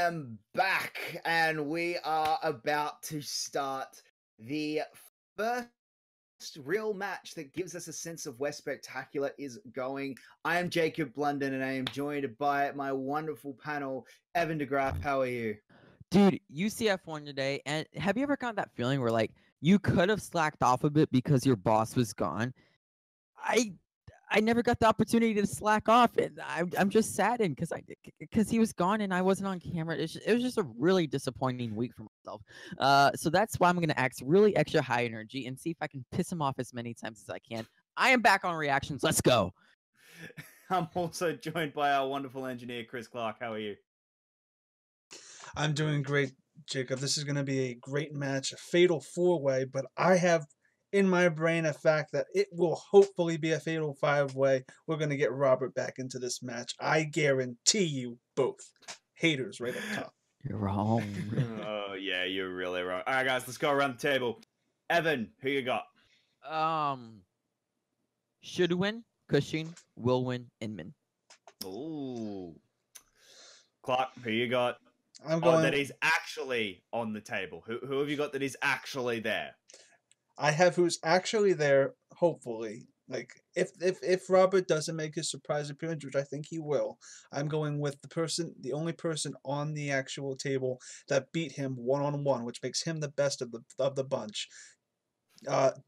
am back, and we are about to start the first real match that gives us a sense of where Spectacular is going. I am Jacob Blunden, and I am joined by my wonderful panel, Evan DeGraff. How are you? Dude, UCF won today, and have you ever gotten that feeling where, like, you could have slacked off a bit because your boss was gone? I never got the opportunity to slack off, and I'm just saddened because he was gone and I wasn't on camera. It was just a really disappointing week for myself. So that's why I'm gonna act really extra high energy and see if I can piss him off as many times as I can. I am back on reactions. Let's go. I'm also joined by our wonderful engineer, Chris Clark. How are you? I'm doing great, Jacob. This is going to be a great match, a fatal four-way, but I have in my brain a fact that it will hopefully be a fatal five-way. We're going to get Robert back into this match. I guarantee you both. Haters right up top. You're wrong. Oh, yeah, you're really wrong. All right, guys, let's go around the table. Evan, who you got? Should win, Cushing, will win, Inman. Ooh. Clark, who you got? I'm going. that is actually on the table. Who have you got that is actually there? I have who's actually there, hopefully. Like, if Robert doesn't make his surprise appearance, which I think he will, I'm going with the only person on the actual table that beat him one-on-one, which makes him the best of the bunch.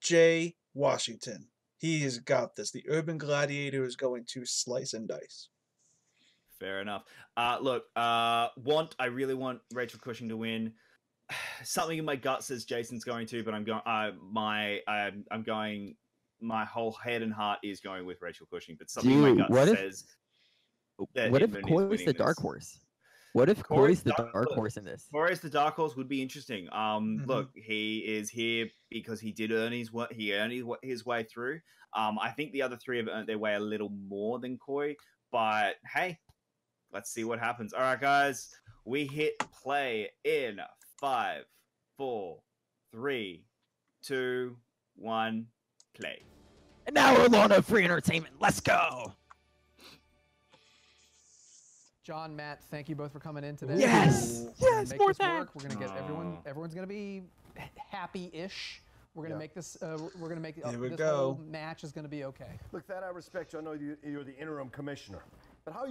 Jay Washington. He has got this. The Urban Gladiator is going to slice and dice. Fair enough. Look, I really want Rachel Cushing to win. Something in my gut says Jason's going to, but I'm going. My whole head and heart is going with Rachel Cushing, but something in my gut says. What if Corey's the dark horse? What if Corey's the dark horse in this? Corey's the dark horse would be interesting. Look, he is here because he did earn his way through. I think the other three have earned their way a little more than Corey, but hey. Let's see what happens. All right, guys. We hit play in 5, 4, 3, 2, 1, play. And now we're on to free entertainment. Let's go. John, Matt, thank you both for coming in today. Yes. Yes, more time. We're gonna get everyone's gonna be happy-ish. We're gonna make this. We're gonna make this whole match is gonna be okay. Look, that I respect you. I know you're the interim commissioner. But how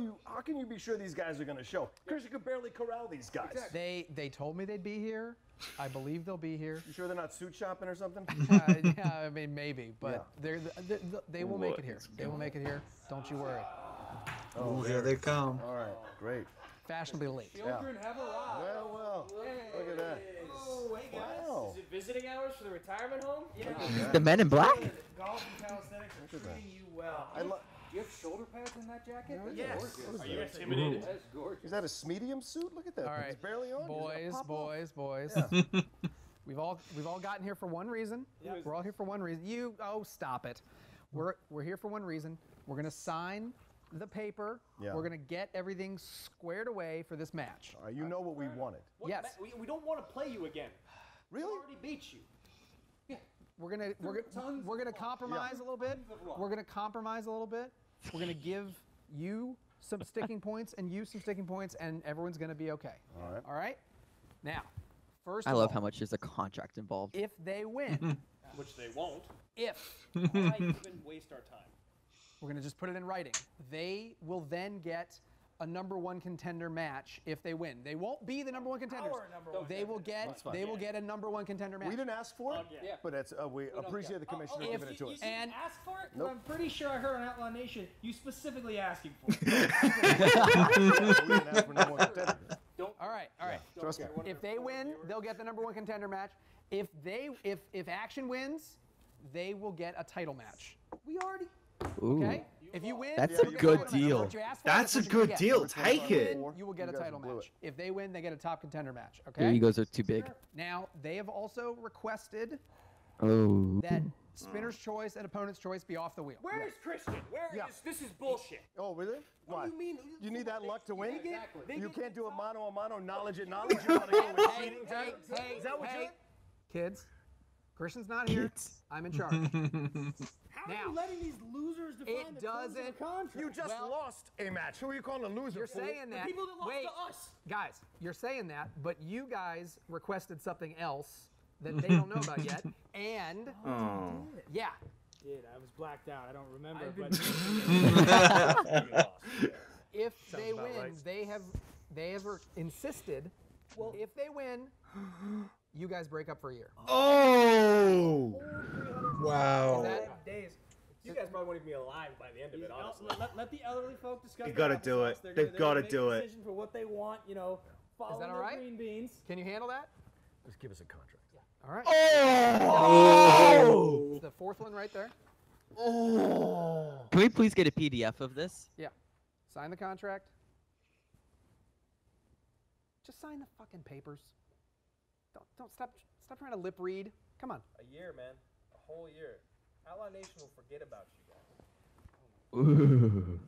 can you be sure these guys are going to show? Because you can barely corral these guys. Exactly. They told me they'd be here. I believe they'll be here. You sure they're not suit shopping or something? Yeah, I mean maybe, but they will make it here. They will make it here. Don't you worry. Oh, here they come. All right, great. Fashionably late. Children have arrived. Well, look at that. Oh, hey guys. Wow. Is it visiting hours for the retirement home? Yeah. The Men in Black? Golf and calisthenics are treating you well. Do you have shoulder pads in that jacket? Yes. Are you intimidated? That's gorgeous. Is that a medium suit? Look at that. All right. It's barely on. Boys. Yeah. We've all gotten here for one reason. Yeah. We're all here for one reason. Stop it. We're here for one reason. We're gonna sign the paper. Yeah. We're gonna get everything squared away for this match. All right, you know what we wanted. Yes. We don't want to play you again. Really? We already beat you. We're gonna compromise a little bit. We're gonna compromise a little bit. We're gonna give you some sticking points and you some sticking points, and everyone's gonna be okay. All right. All right. Now, first. I love how much there's a contract involved. If they win, Which they won't. why even waste our time? We're gonna just put it in writing. They will then get a #1 contender match if they win. They won't be the #1 contenders. They will get a #1 contender match. We didn't ask for it, Yeah. but that's we appreciate the commissioner giving it to us. And ask for it? Nope. I'm pretty sure I heard on Outlaw Nation you specifically asking for it. We didn't ask for no more contenders. All right. Trust me. If they win, they'll get the #1 contender match. If Action wins, they will get a title match. We already. Ooh. Okay. If you win, That's you'll a get good title match. deal. What you asked for, That's a what you're good gonna deal. get. Take If you it. win, you will get a You guys title blew match. it. If they win, they get a top contender match. Okay. Their egos are too big. Now they have also requested Oh. that spinner's choice and opponent's choice be off the wheel. Where is Christian? This is bullshit. Oh, really? Why? What do you mean? You need that luck to win? Exactly. You can't do a mano, knowledge at knowledge. You want to go with cheating? Hey, Is that what you're? kids, Christian's not here. I'm in charge. How are Now, you letting these losers define the terms of the contract? You just lost a match. Who are you calling a loser? You're fool? saying that. The people that lost Wait, to us. guys, you're saying that, but you guys requested something else that they don't know about yet. And yeah, Did I was blacked out. I don't remember. if they about win, right. they have insisted. Well, if they win, you guys break up for a year. Oh! Wow. Days. You guys probably won't even be alive by the end of it, honestly. Let the elderly folk discuss. They gotta do it. They've gotta do it. Decision for what they want, you know. Is that all right? Green beans. Can you handle that? Just give us a contract. All right. Oh! The fourth one right there. Can we please get a PDF of this? Yeah. Sign the contract. Just sign the fucking papers. Don't stop trying to lip read. Come on. A year, man. A whole year. Ally Nation will forget about you guys. Ooh.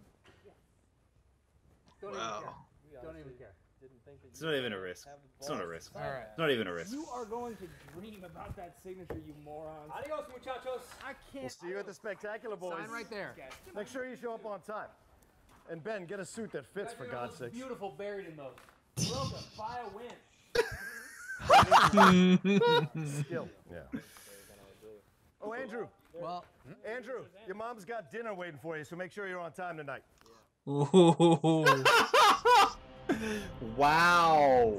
Don't Wow. even care. Don't even care. Didn't think that It's not even a risk. It's not a risk. All right. It's not even a risk. You are going to dream about that signature, you morons. Adios, muchachos. I can't. We'll see you at the Spectacular, boys. Sign right there. Make sure you show up on time. And Ben, get a suit that fits, for God's sake. Beautiful buried in those. Welcome, by a win. Skill. Yeah. Oh, Andrew. Well, Andrew, your mom's got dinner waiting for you, so make sure you're on time tonight. Ooh. Wow.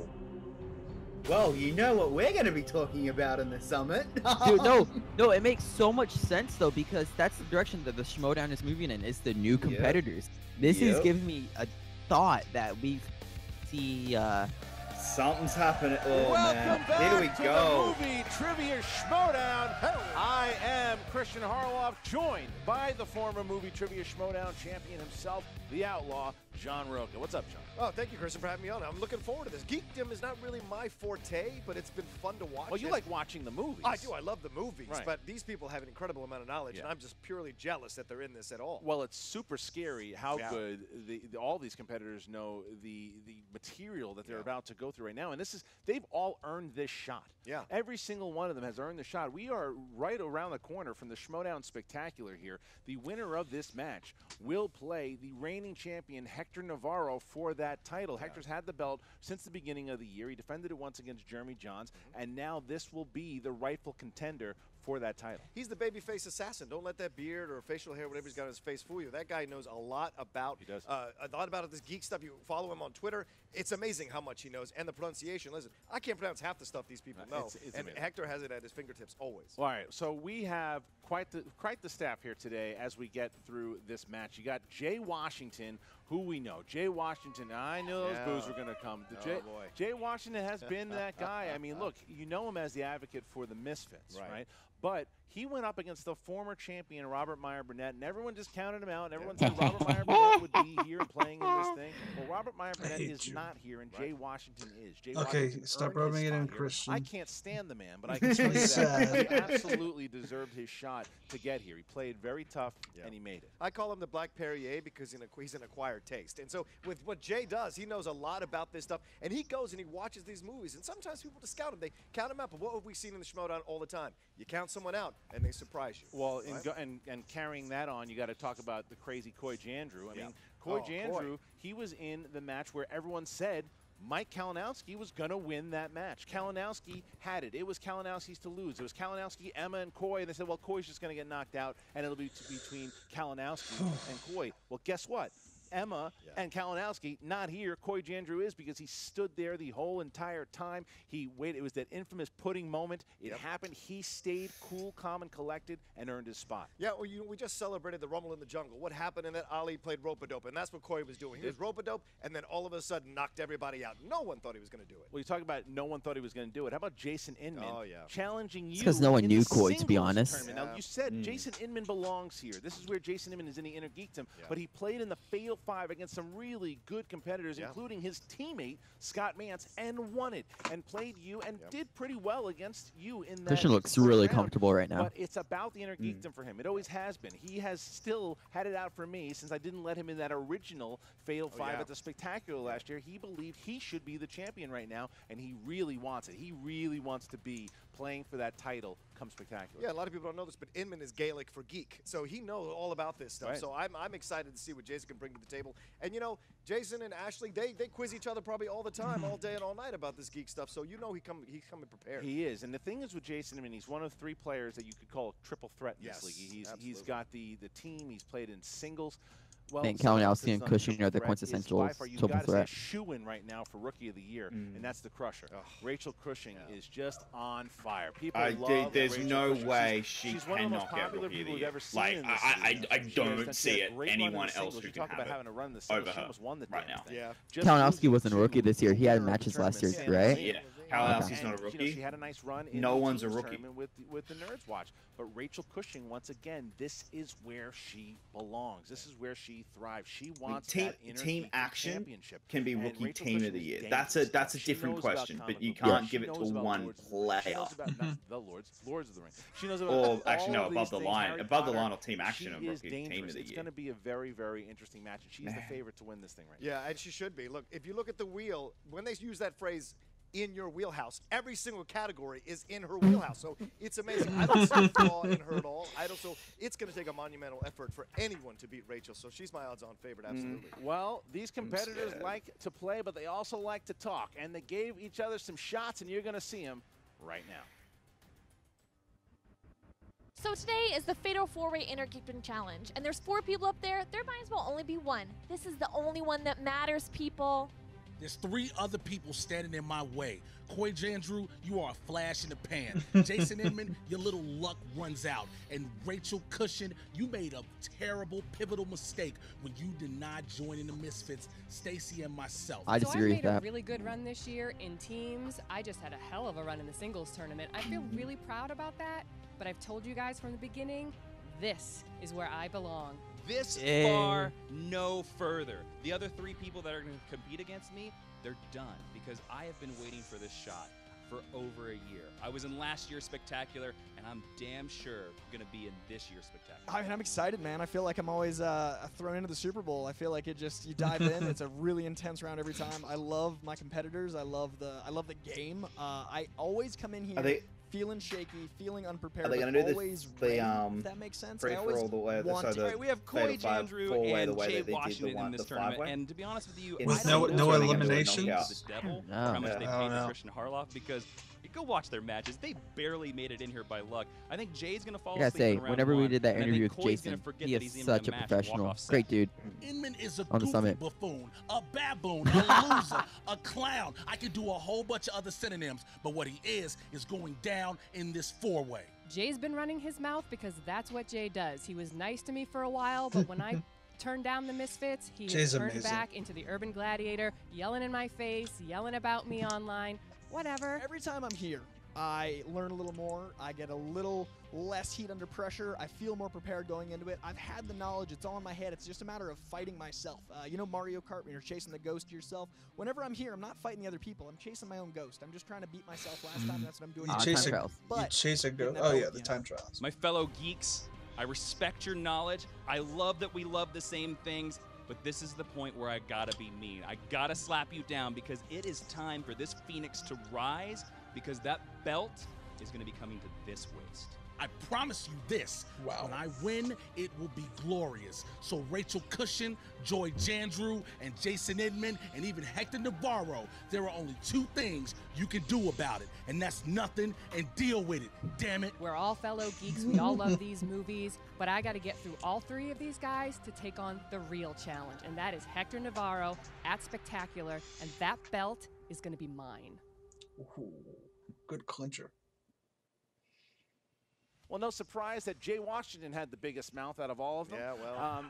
Well, you know what we're going to be talking about in the summit. Dude, no, it makes so much sense though, because that's the direction that the Schmoedown is moving in. Is the new competitors. This is giving me a thought that we see. Something's happening. Oh, Welcome man. back Here we to go. the movie Trivia Schmoedown. I am Christian Harloff, joined by the former movie Trivia Schmoedown champion himself, the outlaw, Jandreau. What's up, John? Oh, thank you, Christian, for having me on. I'm looking forward to this. Geekdom is not really my forte, but it's been fun to watch. Well, you like watching the movies. I do. I love the movies, Right. but these people have an incredible amount of knowledge, and I'm just purely jealous that they're in this at all. Well, it's super scary how good all these competitors know the material that they're about to go through right now, and they've all earned this shot. Yeah. Every single one of them has earned the shot. We are right around the corner from the Schmoedown Spectacular here. The winner of this match will play the reigning champion Hector Navarro for that title. Hector's had the belt since the beginning of the year. He defended it once against Jeremy Johns, and now this will be the rightful contender for that title. He's the babyface assassin. Don't let that beard or facial hair, whatever he's got on his face, fool you. That guy knows a lot about this geek stuff. You follow him on Twitter. It's amazing how much he knows, and the pronunciation. Listen, I can't pronounce half the stuff these people know, it's and amazing. Hector has it at his fingertips always. All right, so we have quite the staff here today as we get through this match. You got Jay Washington, who we know. Jay Washington, I knew those boos were going to come. Boy. Jay Washington has been that guy. I mean, look, you know him as the advocate for the Misfits, right? But he went up against the former champion, Robert Meyer Burnett, and everyone just counted him out, and everyone said Robert Meyer Burnett would be here playing in this thing. Well, Robert Meyer Burnett is not here, and Jay Washington is. Jay Washington stop earned his rubbing it spot in, here. Christian. I can't stand the man, but I can tell you that he absolutely deserved his shot to get here. He played very tough, and he made it. I call him the Black Perrier because he's an acquired taste. And so with what Jay does, he knows a lot about this stuff. And he goes and he watches these movies. And sometimes people just scout him. They count him out. But what have we seen in the Schmoedown all the time? You count someone out, and they surprise you. Well, and carrying that on, you got to talk about the crazy Coy Jandreau. I mean, Coy Jandreau, he was in the match where everyone said Mike Kalinowski was going to win that match. Kalinowski had it. It was Kalinowski's to lose. It was Kalinowski, Emma, and Coy, and they said, well, Coy's just going to get knocked out, and it'll be between Kalinowski and Coy. Well, guess what? Emma and Kalinowski not here. Coy Jandreau is, because he stood there the whole entire time. He waited. It was that infamous pudding moment. It happened. He stayed cool, calm, and collected and earned his spot. Yeah, well, we just celebrated the Rumble in the Jungle. What happened in that Ali played rope-a-dope, and that's what Coy was doing. He was rope-a-dope, and then all of a sudden knocked everybody out. No one thought he was going to do it. Well, you talk about no one thought he was going to do it. How about Jason Inman challenging you? because no one in knew the Coy, to be singles honest. tournament. Now, you said Jason Inman belongs here. This is where Jason Inman is in the Inner Geekdom, but he played in the Fatal 5 against some really good competitors, including his teammate, Scott Mance, and won it, and played you, and did pretty well against you in that. Christian looks really comfortable right now. But it's about the Inner Geekdom for him. It always has been. He has still had it out for me since I didn't let him in that original Fatal 5 at the Spectacular last year. He believed he should be the champion right now, and he really wants it. He really wants to be playing for that title become spectacular. Yeah, a lot of people don't know this, but Inman is Gaelic for geek, so he knows all about this stuff. Right. So I'm excited to see what Jason can bring to the table. And you know, Jason and Ashley, they quiz each other probably all the time, all day and all night about this geek stuff. So you know he's coming prepared. He is, and the thing is with Jason, I mean, he's one of 3 players that you could call a triple threat in this league. He's got the team. He's played in singles. Well, And Kalinowski and Cushing are the quintessential triple threat. Shoe-in right now for Rookie of the Year, and that's the Crusher. Rachel Cushing is just on fire. People love there's Rachel no Cushing. way She's one of the most popular people we've ever seen. Like, in this I league. don't see it anyone else who You can talk have about it having to run the singles. She almost won the right damn now. thing. Yeah. Just Kalinowski losing wasn't a rookie to this year. He had winner of the matches last year, tournament, right? Yeah. And, Kalinowski's not a you know, rookie. she had a nice run in No the one's a teams rookie. tournament with the Nerds Watch. But Rachel Cushing, once again, this is where she belongs. This is where she thrives. She wants that inner team action championship. can be And Rookie Rachel Team of Cushing the is Year. dangerous. That's a She different knows about question, comic but you books. can't She give it knows to about one Lords of the player. Lords of the Ring. She knows about Or actually, all no, of above these the things, line, Harry above the Potter. line or Team Action of She is Rookie Team dangerous. of the It's Year. going to be a very, very interesting match, and she's the favorite to win this thing right now. Yeah, and she should be. Look, if you look at the wheel, when they use that phrase, in your wheelhouse, every single category is in her wheelhouse. So it's amazing. I don't see a flaw in her at all. So it's going to take a monumental effort for anyone to beat Rachel. So she's my odds-on favorite, absolutely. Well, these competitors like to play, but they also like to talk. And they gave each other some shots, and you're going to see them right now. So today is the Fatal 4-Way Interkeeping Challenge, and there's 4 people up there. There might as well only be one. This is the only one that matters, people. There's 3 other people standing in my way. Coy Jandreau, you are a flash in the pan. Jason Inman, your little luck runs out. And Rachel Cushing, you made a terrible, pivotal mistake when you denied joining the Misfits, Stacy and myself. I disagree with So I made that. a really good run this year in teams. I just had a hell of a run in the singles tournament. I feel really proud about that, but I've told you guys from the beginning, this is where I belong. This far, no further. The other 3 people that are going to compete against me, they're done because I have been waiting for this shot for over a year. I was in last year's Spectacular, and I'm damn sure going to be in this year's Spectacular. I mean, I'm excited, man. I feel like I'm always thrown into the Super Bowl. I feel like you dive in. It's a really intense round every time. I love my competitors. I love the game. I always come in here feeling shaky, feeling unprepared. Are they going to to do always the if that makes sense. free I for always all the way? want So to. the Right, we have Coy Jandreau and Jay Washington in this tournament, and to be honest with you, With I don't know no if they're eliminations? gonna go to the devil or how much they paid no. Christian Harloff, because you go watch their matches. They barely made it in here by luck. I think Jay's gonna fall I gotta asleep say, in round whenever 1, we did that and I interview think with Coy's gonna Jason, forget he that is he's in such the a match and professional. walk off set. Great dude. Inman is a On the goofy summit. buffoon, a baboon, a loser, a clown. I could do a whole bunch of other synonyms, but what he is going down in this 4-way. Jay's been running his mouth because that's what Jay does. He was nice to me for a while, but when I turned down the Misfits, he has Jay's turned amazing. back into the Urban Gladiator, yelling in my face, yelling about me online, whatever. Every time I'm here, I learn a little more. I get a little less heat under pressure. I feel more prepared going into it. I've had the knowledge. It's all in my head. It's just a matter of fighting myself. You know Mario Kart when you're chasing the ghost yourself? Whenever I'm here, I'm not fighting the other people. I'm chasing my own ghost. I'm just trying to beat myself last time. That's what I'm doing. You here. chase time trials. you chase a go. getting that Oh belt, yeah, the you know. time trials. My fellow geeks, I respect your knowledge. I love that we love the same things, but this is the point where I gotta be mean. I gotta slap you down because it is time for this Phoenix to rise, because that belt is gonna be coming to this waist. I promise you this. Wow. When I win, it will be glorious. So Rachel Cushing, Joy Jandreau, and Jason Inman, and even Hector Navarro, there are only 2 things you can do about it, and that's nothing, and deal with it. Damn it. We're all fellow geeks. We all love these movies, but I got to get through all 3 of these guys to take on the real challenge, and that is Hector Navarro at Spectacular, and that belt is going to be mine. Ooh, good clincher. Well, no surprise that Jay Washington had the biggest mouth out of all of them. Yeah, well.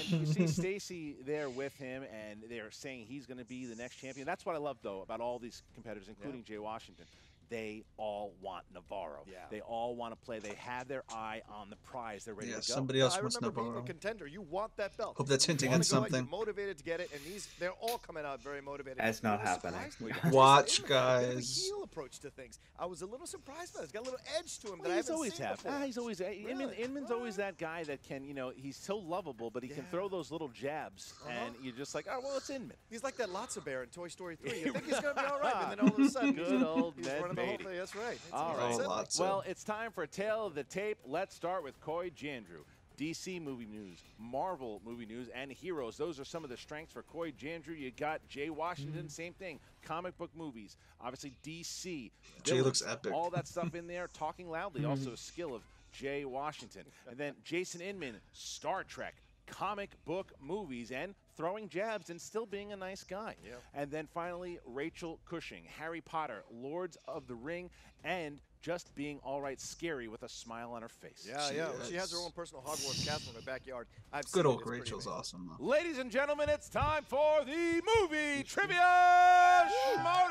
And you see Stacy there with him, and they're saying he's going to be the next champion. That's what I love, though, about all these competitors, including Jay Washington. They all want Navarro. Yeah. They all want to play. They have their eye on the prize. They're ready Yeah, to go. somebody else I wants remember being Navarro. a contender. You want that belt. Hope that's You hinting wanna at go out, something. You're motivated to get it, and they're all coming out very motivated. That's not It really happening. surprised me. Watch, Jason Inman had a bit of a guys. heel approach to things. I was a little surprised by it. It's got a little edge to him that Well, I he's haven't always seen had. before. He's always Inman's always that guy that can, he's so lovable, but he can throw those little jabs, and you're just like, oh, well, it's Inman. He's like that Lotso bear in Toy Story 3. You think he's going to be all right, and then all of a sudden, Good old he's Ned running So hopefully that's right. All Oh, right. lots Well, of. it's time for Tale of the Tape. Let's start with Coy Jandreau. DC movie news, Marvel movie news, and heroes. Those are some of the strengths for Coy Jandreau. You got Jay Washington, same thing. Comic book movies, obviously DC. Jay looks villains, epic. All that stuff in there, talking loudly. Also a skill of Jay Washington. And then Jason Inman, Star Trek, comic book movies, and throwing jabs and still being a nice guy. Yep. And then finally, Rachel Cushing, Harry Potter, Lords of the Ring, and just being all right scary with a smile on her face. Yeah, yeah. She has her own personal Hogwarts castle in her backyard. I've Good seen old it. It's pretty Rachel's amazing. awesome, though. Ladies and gentlemen, it's time for the movie trivia Schmoedown.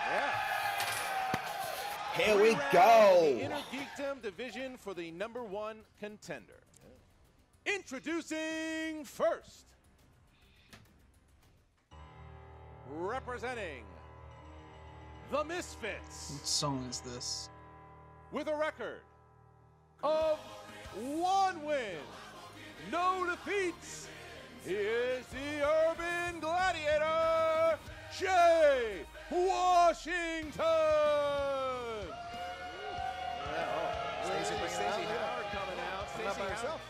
Yeah. Here we The go. Inner Geekdom division for the #1 contender. Introducing first, representing the Misfits What song is this? with a record of 1 win, no defeats. He is the Urban Gladiator, Jay Washington. Stacey Howard coming out.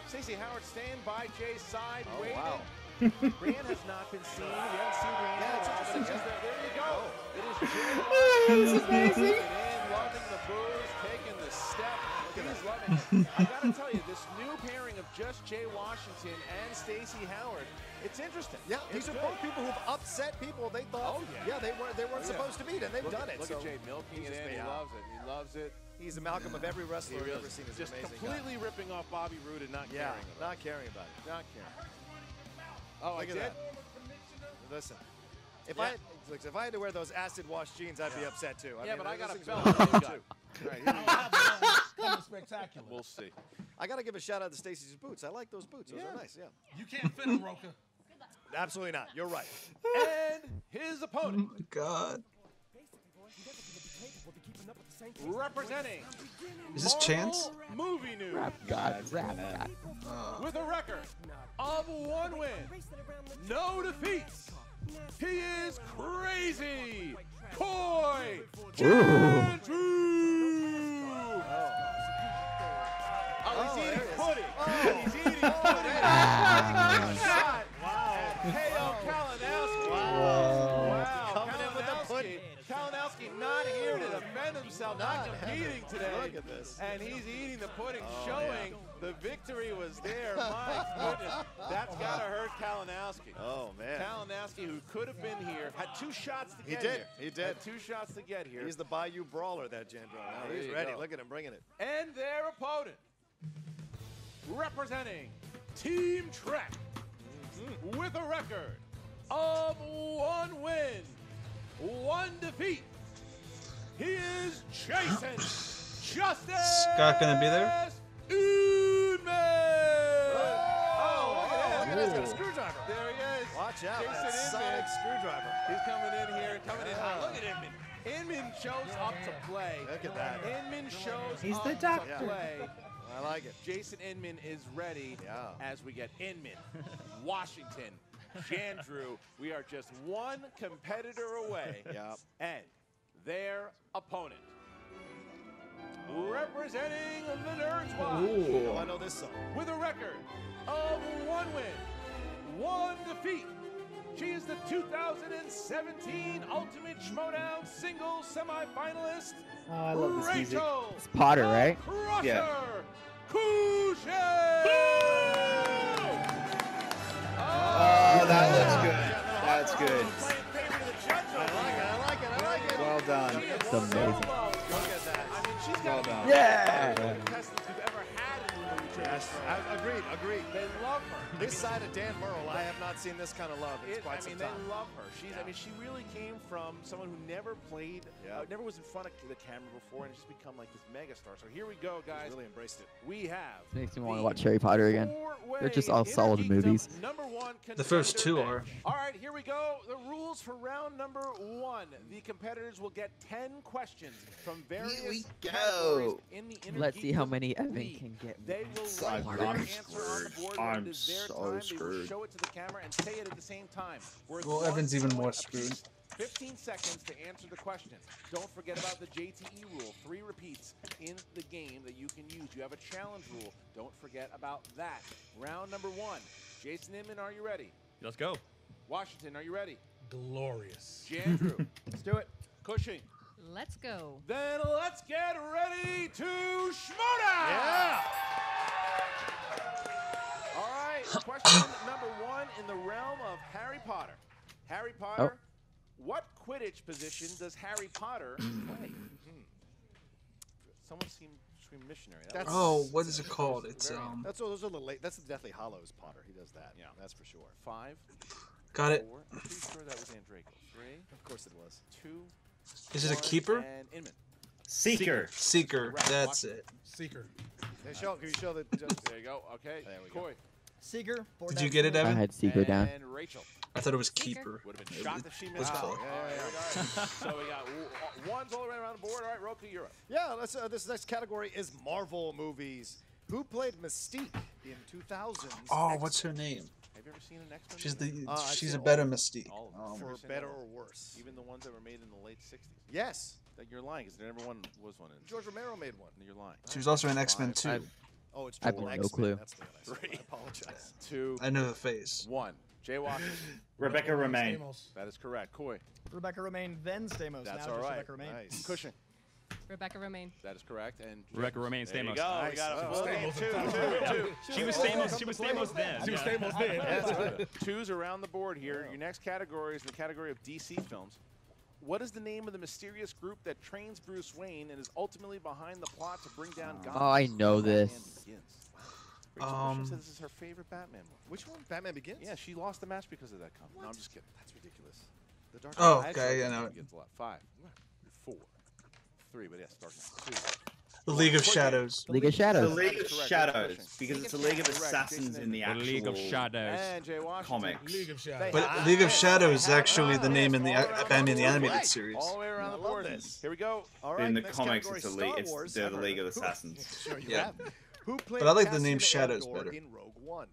Stacey Howard staying by Jay's side, waiting. Wow. Brian has not been seen. We haven't seen Brian at all, but it's just there you go. It is Jay Washington coming in, loving the booze, taking the step. He's loving it. I gotta tell you, this new pairing of just Jay Washington and Stacey Howard, it's interesting. Yeah, these are both people who've upset people they thought. They weren't supposed to beat, and they've done it. Look at Jay milking it in. He loves it. He loves it. He's the Malcolm of every wrestler I've ever seen. Just amazing completely ripping off Bobby Roode and not caring about it. not caring about it. Not caring. Oh, Look I at did? that. Listen, if I had to wear those acid wash jeans, I'd be upset too. Yeah, but I got a those belt. things are All too. right, here we go. Kind of spectacular. We'll see. I got to give a shout out to Stacey's boots. I like those boots. Those are nice. Yeah. You can't fit him, Roka. Absolutely not. You're right. And his opponent, Oh my God. representing Is this Chance? Movie News Rap God. with a record of 1 win, no defeats. He is crazy. Coy Jandrew. Oh, he's eating pudding. He's eating pudding. Shot. Wow. K.O. Kalinowski. Wow. Coming in with the pudding. Kalinowski not here to defend himself, not competing today. Look at this. And he's eating the pudding, showing the victory was there. My goodness. That's got to hurt Kalinowski. Oh, man. Kalinowski, who could have been here, had 2 shots to get did. here. He did. Had 2 shots to get here. He's the Bayou Brawler, that Jandreau. Now There he's you ready. go. Look at him bringing it. And their opponent, representing Team Trek, with a record of 1 win, 1 defeat. He is Jason Justice Scott gonna be there? Inman. Oh, look at that. He's got a screwdriver. There he is. Watch out. Jason That Inman. sonic screwdriver. He's coming in here, coming in hot. Look at Inman. Inman shows up to play. Look at that. Inman shows He's up the doctor. to play. I like it. Jason Inman is ready as we get Inman, Washington, Jandreau. We are just 1 competitor away. And their opponent, representing the Nerds Watch, I know this song. with a record of 1 win, 1 defeat. She is the 2017 Ultimate Schmoedown Singles Semifinalist. Oh, I love this music. Rachel. It's Potter, right? Crusher. Yeah. Cushing. Oh, that looks good. That's good. I like it. Well done. It's amazing. Look at that. I mean, she's got Well done. Yeah. contestants we've ever had in the movie trivia. Agreed. They love her. This side of Dan Murrell, I have not seen this kind of love in quite some they time. love her. I mean, she really came from someone who never played, never was in front of the camera before, and just become like this megastar. So here we go, guys. Really embraced it. We have Makes me want to watch Harry Potter again. four-way They're just all solid Inner movies. Geekdom #1 The first 2 contender are. match. All right, here we go. The rules for round #1. The competitors will get 10 questions from various we categories go. in the Inner Let's see how Geekdom many Evan League. can get. They will I'm write their I'm answer on the screwed. board when I'm it is their so time. They will screwed. show it to the camera and say it at the same time. Worth Well, 1 Evan's even point more apiece. screwed. 15 seconds to answer the question. Don't forget about the JTE rule. 3 repeats in the game that you can use. You have a challenge rule. Don't forget about that. Round number 1. Jason Inman, are you ready? Let's go. Washington, are you ready? Glorious. Jandrew. Let's do it. Cushing. Let's go. Then let's get ready to Schmoedown! Yeah! All right, question number 1 in the realm of Harry Potter. Harry Potter, what Quidditch position does Harry Potter play? Someone scream missionary. What is it called? It's those are the late. That's definitely Hollows Potter. He does that. Yeah, that's for sure. 5. Got it. 4. I'm pretty sure that was Jandreau. 3. Of course it was. 2. Is it a keeper? And Inman. Seeker. Seeker. Right, That's it. Seeker. Can you show the? There you go. Okay. There we go. Coy. Seeger. Did you get it, Evan? I had Seeker down. And Rachel. I thought it was keeper. Would have been shocked if she Let's missed call out. it. So we got ones all the way around the board. All right, Roku, you're up. Yeah. This next category is Marvel movies. Who played Mystique in 2000's? Oh, what's her name? Have you ever seen an X-Men? She's movie? she's a better Mystique. All of them. For better or worse. Even the ones that were made in the late 60s. Yes. You're lying, because there never was one. George Romero made one. You're lying. She was also in X-Men 2. Oh, it's I have Joel no X-Men. clue. That's the one I said. 3. I apologize. 2. I know the face. 1. Jay Washington. Rebecca Romaine. That is correct. Coy. Rebecca Romaine, then Stamos. That's now all just right. Rebecca Romaine. Nice. Cushing. Rebecca Romaine. That is correct. And Rebecca Romaine, there you Stamos. go. Nice. We got a Oh. full game. 2. She was Stamos. She was Stamos then. She was Stamos then. Yeah. 2's around the board here. Your next category is the category of DC films. What is the name of the mysterious group that trains Bruce Wayne and is ultimately behind the plot to bring down Gotham? Oh, I know Batman this. Begins. Rachel Cushing said this is her favorite Batman movie. Which one? Batman Begins? Yeah, she lost the match because of that comment. No, I'm just kidding. That's ridiculous. The Dark Oh, Knight. okay, I know it. Begins a lot. 5, 4, 3, but yes, Dark Knight. 2. The League of Shadows. League of The Shadows. League of Correct. Shadows, Correct. because it's a League of Correct. Assassins Jason in the The actual League of Shadows. And Jay Washington. comics. League of Shadows. But League of Shadows is actually the name in the Batman the Animated Right. series. All the way around the I love board. this. Here we go. All right. In the next comics, category, it's a Star league. Wars. They're the I've League of heard. Cool. Assassins. Sure you Yeah. have. Who played But I like the Cassian name Shadows Andor better. in Rogue One?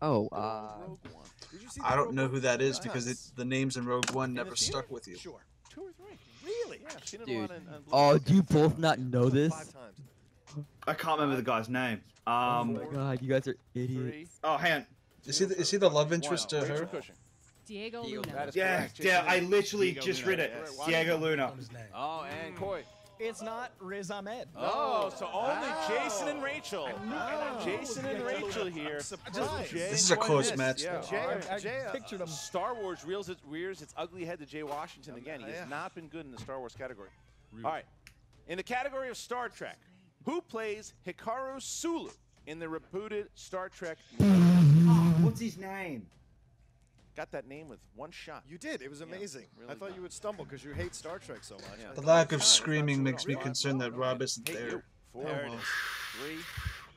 Oh, Rogue One. Did you see I the don't Rogue know One? who that is because Yes. the names in Rogue One the never theater? stuck with you. Sure. 2 or 3. Really? Yeah, I've seen it a dude. lot on Blue Oh, Book. do you both not know this? 5 times. I can't remember the guy's name. Oh my god, you guys are 3. idiots. Oh, hang on. Is he the love interest to Rachel her? Cushing. Diego Diego Luna. That is Yeah, correct. yeah. I Jason literally Diego just Luna. read it. Yes. Diego Luna. On his name. Oh, and Coy. It's not Riz Ahmed. Oh, so only Jason and Rachel. Jason and Rachel here. Surprised. Jay This is a Coy close missed. match, Yeah. though. Jay, Pictured him. Star Wars rears its ugly head to Jay Washington again. He has not been good in the Star Wars category. All right. In the category of Star Trek, who plays Hikaru Sulu in the rebooted Star Trek movie? What's his name? Got that name with one shot. You did. It was amazing. really I thought good. you would stumble because you hate Star Trek so much. Yeah. The lack of screaming makes me concerned that Rob isn't Hey, there. you. 4, There it is.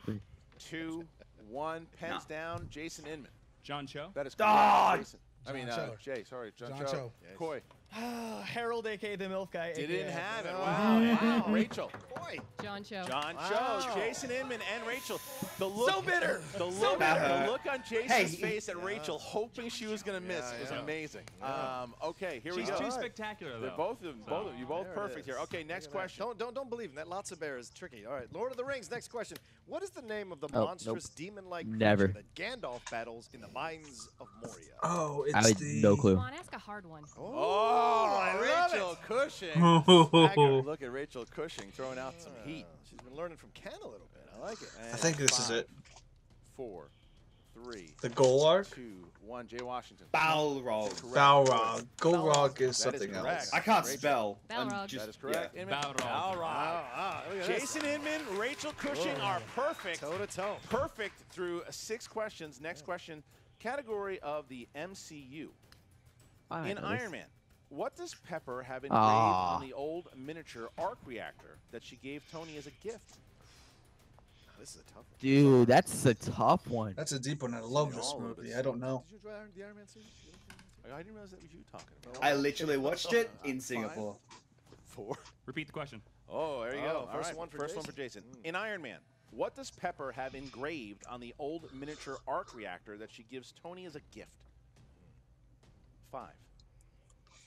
3, 2, 1. Pens down. Jason Inman. John Cho. That is Ah! correct. Jason. I mean, John Cho. Jay. Sorry, John John Cho. Cho. Yes. Coy. Harold, a.k.a. the MILF guy. Didn't aka have it. Oh, Wow. wow. Rachel. Boy. John Cho. John Wow. Cho, Jason Inman, and Rachel. The look, So bitter. The look, bitter. the look on Jason's Hey, face at Rachel, hoping she was going to miss, was amazing. Okay, here we She's go. too spectacular, They're though. both of them. You both There it perfect here. is. Okay, next Look at that. question. Don't believe in that. Lots of bear is tricky. All right, Lord of the Rings. Next question. What is the name of the Oh, monstrous nope. demon-like Never. creature that Gandalf battles in the Mines of Moria? Oh, I it's had the. no clue. Come on, ask a hard one. Oh, I love Rachel it. Cushing. Oh. Look at Rachel Cushing throwing out some heat. She's been learning from Ken a little bit. I like it. I think this is it. 4, 3, The goal arc? 2, 1. Jay Washington. Balrog. Correct. Balrog. Golrog is That is something correct. else. I can't Rachel. spell. I'm Balrog. just- That is correct. yeah. Inman. Balrog. Balrog. Look at this. Jason Inman, Rachel Cushing are perfect. Toe to toe. Perfect through 6 questions. Next question, category of the MCU. I In know this. Iron Man, what does Pepper have engraved Ah. on the old miniature arc reactor that she gave Tony as a gift? This is a tough one. Dude, that's a tough one. That's a deep one. I love this All of movie. it. I don't know. Did you enjoy the Iron Man series? I didn't realize that was you talking about. I literally watched it in Singapore. 4. Repeat the question. Oh, there you go. First All right, one for first one for Jason. In Iron Man, what does Pepper have engraved on the old miniature arc reactor that she gives Tony as a gift? 5,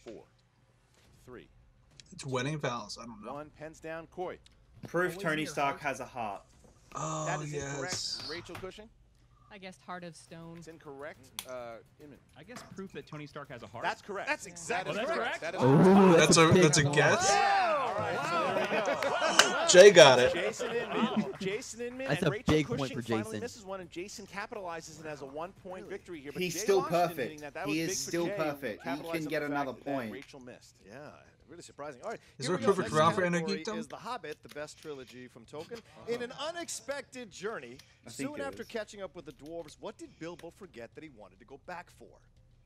4, 3. It's wedding vows. I don't know. 1. Pens down. Coy. Proof Tony Stark has a heart. Oh, That is yes. incorrect. Rachel Cushing. I guessed Heart of Stone. It's incorrect. Inman. I guess proof that Tony Stark has a heart. That's correct. That's exactly that's correct. correct. That is Oh, That's a big guess. All right, so there we go. Jay got it. Jason Inman That's and a Rachel big point Cushing for finally Jason. misses one, and Jason capitalizes and has a 1-point victory here. But He's Jay still Washington perfect. hitting that He was is big for still Jay, perfect. He capitalizing can on get the another fact that point. Rachel missed. Yeah, really surprising. All right, Is here there we a go. perfect Next round for category Energeekdom? is The Hobbit, the best trilogy from Tolkien. In an unexpected journey, I think soon it after is. catching up with the dwarves, what did Bilbo forget that he wanted to go back for?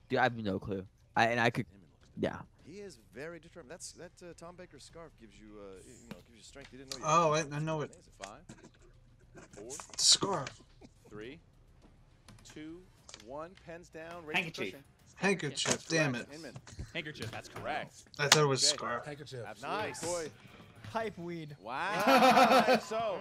Dude, I have no clue. I could. Yeah. He is very determined. That Tom Baker scarf gives you, gives you strength you didn't know you Oh, had. I know it. 5, 4, Scarf. 3, 2, 1. Pens down. Rachel Handkerchief. Cushing. Handkerchief. That's Damn correct. it. Inman. Handkerchief. That's correct. I thought it was Jay. scarf. Handkerchief. Absolutely. Nice. Coy. Pipe weed. Wow. All right, so,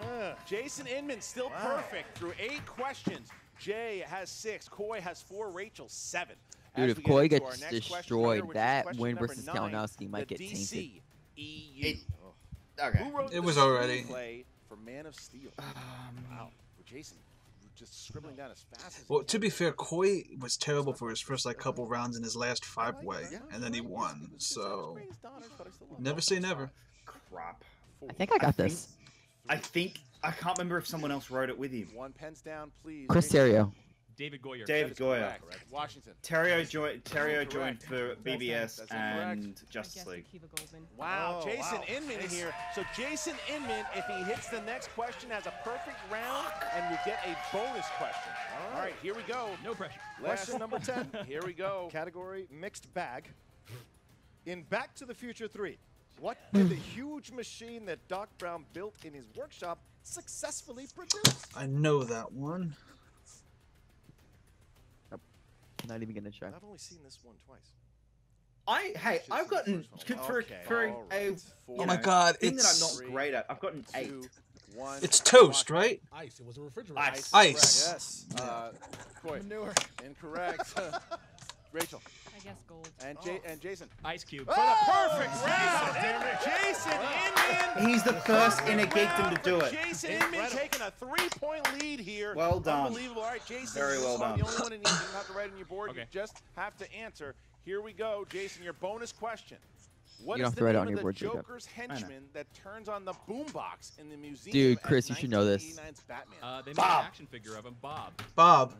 Jason Inman still perfect through 8 questions. Jay has 6. Coy has 4. Rachel 7. Dude, As if we Coy get into gets our next question destroyed, here, which is that question win number versus 9, Kalinowski might the get tainted. DCEU. Okay. Who wrote It the was already. screenplay for Man of Steel? Wow. Jason just scribbling down as fast as Well, to be fair, Coy was terrible for his first couple rounds in his last 5-way, and then he won. So never say never. Crap. I think I got this. I can't remember if someone else wrote it with him. 1. Pens down, please. Chris Terrio. David Goyer. David Goyer. Correct. Washington. Terrio joined for That's BBS incorrect. and I Justice guessed League. Akiva Goldsman. Wow, Oh, Jason wow. Inman here. So Jason Inman, if he hits the next question, has a perfect round and will get a bonus question. All right, here we go. No pressure. Question number 10. Here we go. Category mixed bag. In Back to the Future 3, what did the huge machine that Doc Brown built in his workshop successfully produce? I know that one. Not even gonna try. I've only seen this one twice. I've gotten for a Oh my God, thing that I'm it's not great at. I've gotten 8. 1. it's toast, right? Ice. It was a refrigerator. Ice. Ice. Yes. Coy. Manure. Incorrect. Rachel. I guess gold. And, and Jason. Ice Cube. For the perfect round, Jason Inman. He's the first inner geekdom to do it. Jason Inman taking a 3-point lead here. Well done. Unbelievable. All right, Jason. Very well done. The only one you don't have to write on your board. Okay. You just have to answer. Here we go, Jason. Your bonus question. What You is don't have the to write it name on of your the board, Jacob. Joker's henchman that turns on the boombox in the museum? Dude, at Chris, you should know this. 1989's Batman? They made Bob. an action figure of him. Bob. Bob.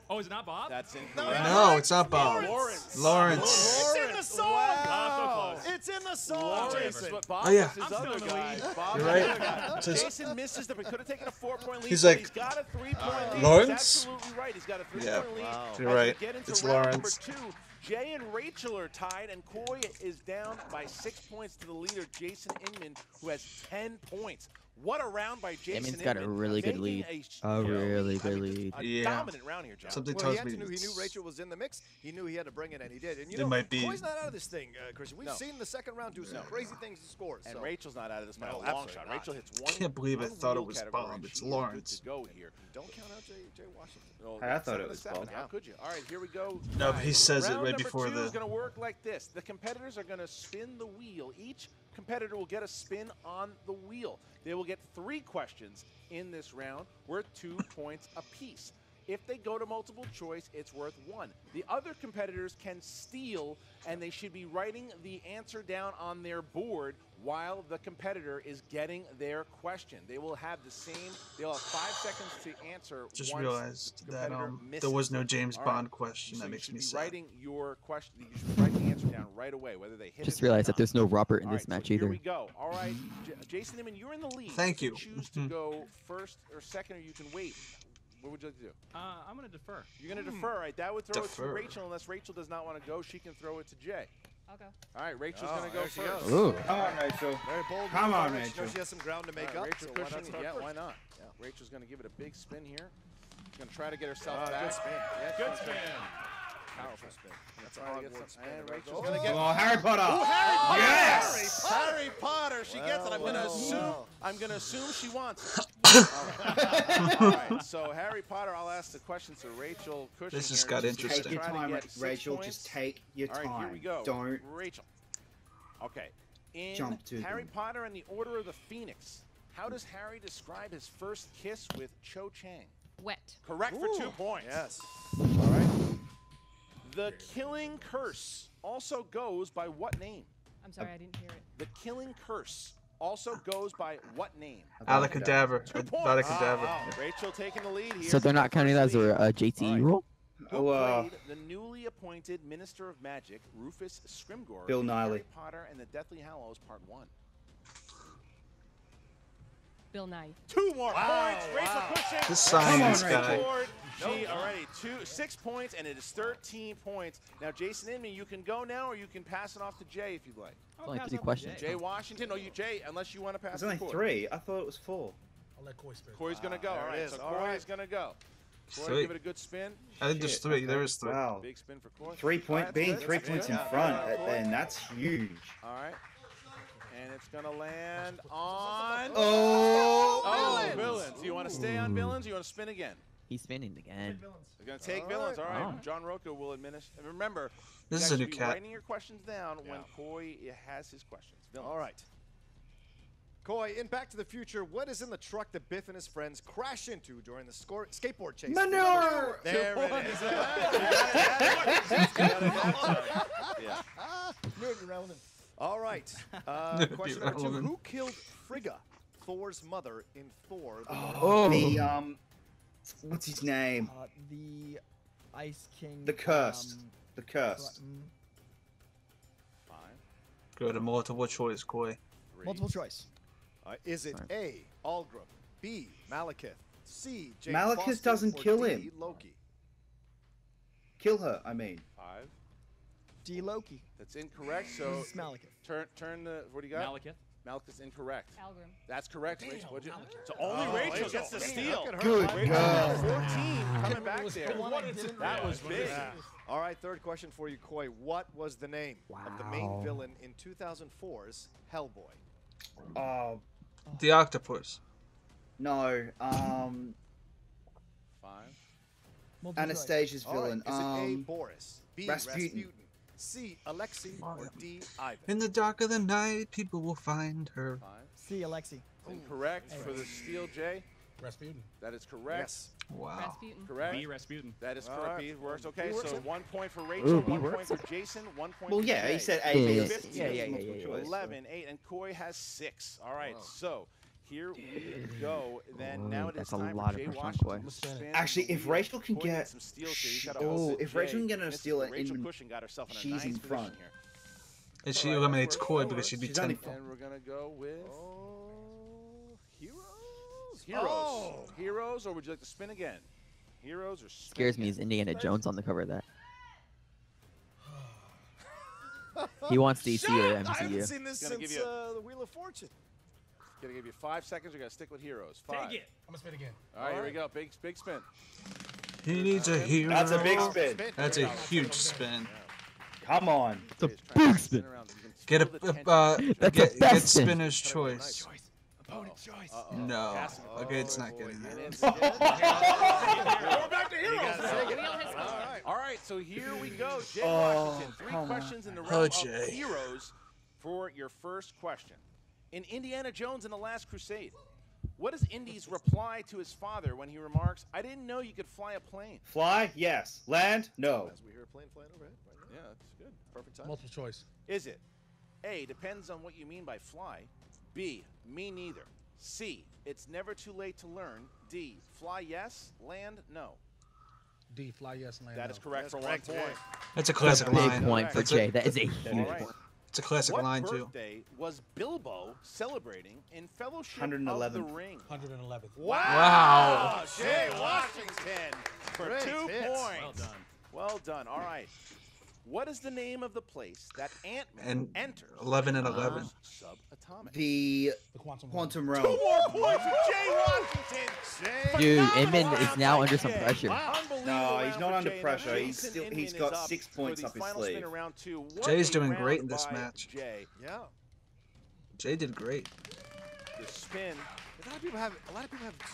Oh, is it not Bob? That's incorrect. No, it's not Bob. Lawrence. Lawrence. It's in the song! Wow. so close. It's in the song, Lawrence, Jason. but Bob Oh, yeah. was his I'm still other in the guy. lead. Bob You're was right. the other guy. It says- Jason misses the. We could have taken a 4-point lead. He's but like, he's got a 3-point lead. Lawrence? He's absolutely right. He's got a 3-point Yeah. lead. Wow. You're As we right. get into It's round Lawrence. number 2, Jay and Rachel are tied, and Coy is down by 6 points to the leader, Jason Inman, who has 10 points. What a round by Jason Inman's got a Inman, really good making lead. a really good lead. A Yeah. dominant round here, John. Something Well, tells he had me to know, he knew it's- Rachel was in the mix. He knew he had to bring it, and he did. And you It know, might be- Coy's not out of this thing, Christian. We've No. seen the second round do some crazy things to scores. And so. Rachel's not out of this by a No, long absolutely shot. not. Rachel hits one. Can't believe I one thought it wheel was category, Bob. and It's she is Lawrence. Good to go here. Don't count out Jay Washington. Oh, Hey, I that's thought it 7 to was 7. Bob. How could you? All right, here we go. No, but he says it Round right number before 2 is the. going to work like this. The competitors are going to spin the wheel. Each competitor will get a spin on the wheel. They will get 3 questions in this round worth 2 points apiece. If they go to multiple choice, it's worth 1. The other competitors can steal, and they should be writing the answer down on their board while the competitor is getting their question. They will have the same, they'll have 5 seconds to answer. Just once realized the that competitor there misses. was no James All right. Bond question. So That you makes should me be sad. writing your question. You should be writing the answer down right away, whether they hit Just it or realized that not. there's no Robert in All this right, match so either. Here we go. All right, Jason Inman, you're in the lead. Thank You you. can choose to go first or second, or you can wait. What would you like to do? I'm going to defer. You're going to defer, right? That would throw it Defer. to Rachel, unless Rachel does not want to go. She can throw it to Jay. I'll go. All right, Rachel's Oh, going to go there she first. goes. Ooh. Come on, Rachel. Very bold. Come move on, by Rachel. She Rachel. knows she has some ground to make All right, up. Rachel so why not Cushing, start yeah, first? why not? Yeah. Rachel's going to give it a big spin here. She's going to try to get herself Ah, back. good spin. Yeah, Good she's spin. Powerful spin. That's a trying to hard get word some- spin. and There Rachel's goes. gonna get- Oh, Harry Potter. Ooh, Harry Potter! Yes! Harry Potter. She gets it. I'm going to Well, assume. well. I'm going to assume she wants it. All right, so Harry Potter, I'll ask the question to Rachel Cushing. This just here. got interesting. Take your Try to time, get 6 Rachel. points. Just take your time. All right, here we go. Don't Rachel. Okay. In jump to Harry them. Potter and the Order of the Phoenix, how does Harry describe his first kiss with Cho Chang? Wet. Correct for 2 points. Yes. All right. The Killing Curse also goes by what name? I'm sorry, I didn't hear it. The Killing Curse also goes by what name? Alakadabra. 2 points. Alakadabra. Rachel taking the lead here. So they're not counting that as a JTE rule? Who played the newly appointed Minister of Magic, Rufus Scrimgeour, Bill in Nighy. Harry Potter and the Deathly Hallows Part 1? Bill Nye. 2 more points. Rachel Cushing. The science guy. She already 6 points, and it is 13 points. Now, Jason Inman, you can go now, or you can pass it off to Jay if you'd like. Only 3 questions. Jay Washington. No, you Jay, unless you want to pass It's it only to Coy. 3. I thought it was 4. I'll let Coy spin. Coy's going to go. there All it right, is. so All Coy right. is going to go. Coy, Sweet. give it a good spin. I think there's 3. There is 3. Wow. Big spin for Coy. 3 point, All being right, 3 that's points good. in Yeah, front, yeah, Coy. and that's huge. All right. And it's going to land on... Oh! Villains. You want to stay on Villains, or you want to spin again? He's spinning again. They're going to take Villains. All right. John Rocco will administer. And remember, This you is a guys new should be cat. writing your questions down when Coy has his questions. Villains. All right. Coy, in Back to the Future, what is in the truck that Biff and his friends crash into during the skateboard chase? Manure! There it is. Knew it'd be relevant. All right. It'd be Question number 2. relevant. Who killed Frigga, Thor's mother, in Thor? The, what's his name? The Ice King. The Cursed. The Cursed. 5, Go to multiple choice, Coy. 3. Multiple choice. Is it A, Algrim, B, Malekith, C, Jane Malekith Foster, doesn't or kill D, him. Loki? Kill her, I mean. 5. D. Loki. That's incorrect. So It's Malekith. turn the. What do you got? Malekith. Malekith's incorrect. Algrim. That's correct, Rachel. What'd you? So only Rachel gets the steal. Good Rachel God. got 14 coming back there. That was big. All right, third question for you, Coy. What was the name of the main villain in 2004's Hellboy? Oh, The octopus. no. 5. Multiple Anastasia's All right, villain. is it A, Boris, B, Rasputin. C, Alexei, or D, Ivan? In the dark of the night, people will find her. 5. C. Alexei. Incorrect for the steal, Jay. Rasputin. That is correct. Yes. Wow. Rasputin. Correct. B. Rasputin. That is All correct. right. B works. Okay, B works. so 1 point for Rachel, Ooh, B 1 point works. for Jason, 1 point Well, for yeah, Jay. he said A, Yeah, B, yeah, is yeah, yeah, multiple yeah, yeah. choice. 11, 8, and Coy has 6. All right, so here we go. Then now it is That's a time lot for of Jay pressure on Washington Coy. to spin Actually, the if wheel. Rachel can Coy needs get- some steals here. He's gotta Oh, hold if Jay Rachel can get a misses, steal but at Rachel Inman, Cushing got herself in a she's nice in position front. here. And she All right, eliminates that's Coy where it because she'd be She's only 10. And we're gonna go with Heroes? Heroes. Oh. Heroes, or would you like to spin again? Heroes or spin Scares me again? is Indiana Jones on the cover of that. He wants DC or I haven't MCU. seen this Gonna since give you the Wheel of Fortune. Gonna give you 5 seconds. We gotta stick with Heroes. 5. Take it. I'm gonna spin again. All right, here we go. Big spin. He needs a hero. That's a big spin. That's a huge spin. Come on. It's a big spin. Get That's get the best spin. spinner's choice. Opponent's choice. No. Okay, it's not getting that. We're back to heroes. All right, so here we go. Jay Oh, Washington, 3 come on. questions in the Oh, realm of Jay. heroes for your first question. In Indiana Jones and the Last Crusade, what is Indy's reply to his father when he remarks, "I didn't know you could fly a plane"? Fly? Yes. Land? No. As we hear a plane flying overhead right now. Yeah, that's good. Perfect time. Multiple choice. Is it A, depends on what you mean by fly, B, me neither, C, it's never too late to learn, D, fly yes, land no? D. Fly yes, land. That no. is correct That's for correct, 1 point. That's a classic Big line. point for That's Jay. That is a All huge right. point. It's a classic What line too. birthday was Bilbo celebrating in Fellowship of the 111th. Ring? 111th. Wow. Jay Washington for Great 2 hits. points. Well done. Well done. All right. What is the name of the place that Ant-Man And enters? 11 and 11. Subatomic. The The quantum. Quantum 2 Realm. more points for Jay Washington. Dude, Phenomenal Inman is round now by under some Jay. pressure. Unbelievable No, round he's for not under Jay. Now pressure. He's Jason still- Inman he's is got up 6 for points the up his final spin sleeve. in round 2. What Jay's a doing round great in this by match. Jay. Yeah. Jay did great. The spin A lot of people have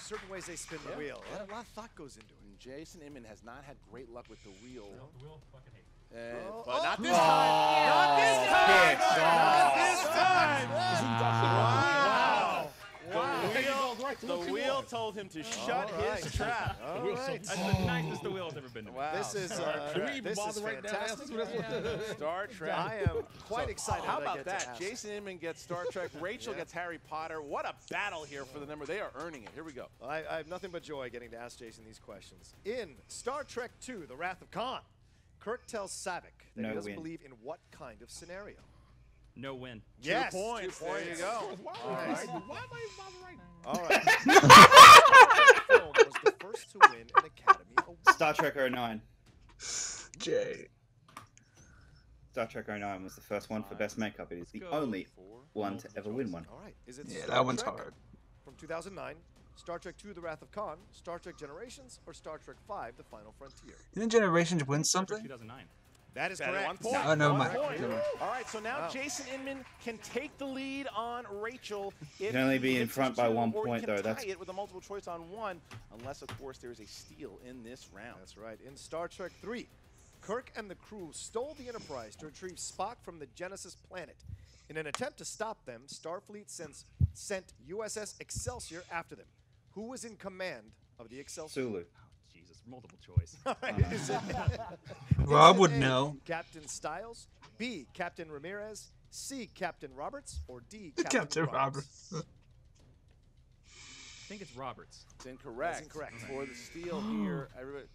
certain ways they spin the wheel. A lot of thought goes into it. And Jason Inman has not had great luck with the wheel. The wheel fucking hates. But not this time. Not this time. Not this time. Wow. The wheel told him to shut his trap. That's the nicest the wheel's ever been to me. Wow. This is fantastic. Star Trek. I am quite excited. How that I about get to that? ask. Jason Inman gets Star Trek. Rachel gets Harry Potter. What a battle here for the number. They are earning it. Here we go. I have nothing but joy getting to ask Jason these questions. In Star Trek II, The Wrath of Khan, Kirk tells Saavik that he doesn't believe in what kind of scenario? No win. Yes. 2 points. There you go. Why am I even bothering? All right. What film was the first to win an Academy Award? Star Trek 09. Jay. Star Trek 09 was the first one for Best Makeup. It is the only one to ever win one. All right. Is it Yeah, Star that one's Trek hard. from 2009, Star Trek II, The Wrath of Khan, Star Trek Generations, or Star Trek V, The Final Frontier? Didn't Generations win something? 2009. That is That correct. 1 point. Oh, never One mind. point. Never mind. All right, so now Jason Inman can take the lead on Rachel. You can only be in hits front the by 2, 1 or he point, can though. tie That's it with a multiple choice on 1, unless, of course, there is a steal in this round. That's right. In Star Trek III, Kirk and the crew stole the Enterprise to retrieve Spock from the Genesis planet. In an attempt to stop them, Starfleet sent USS Excelsior after them. Who was in command of the Excelsior? Sulu. Jesus, multiple choice. All right, is it- Rob is it would A, know. Captain Stiles, B, Captain Ramirez, C, Captain Roberts, or D, Captain Roberts. I think it's Roberts. It's incorrect. That's incorrect. For the steal here, everybody,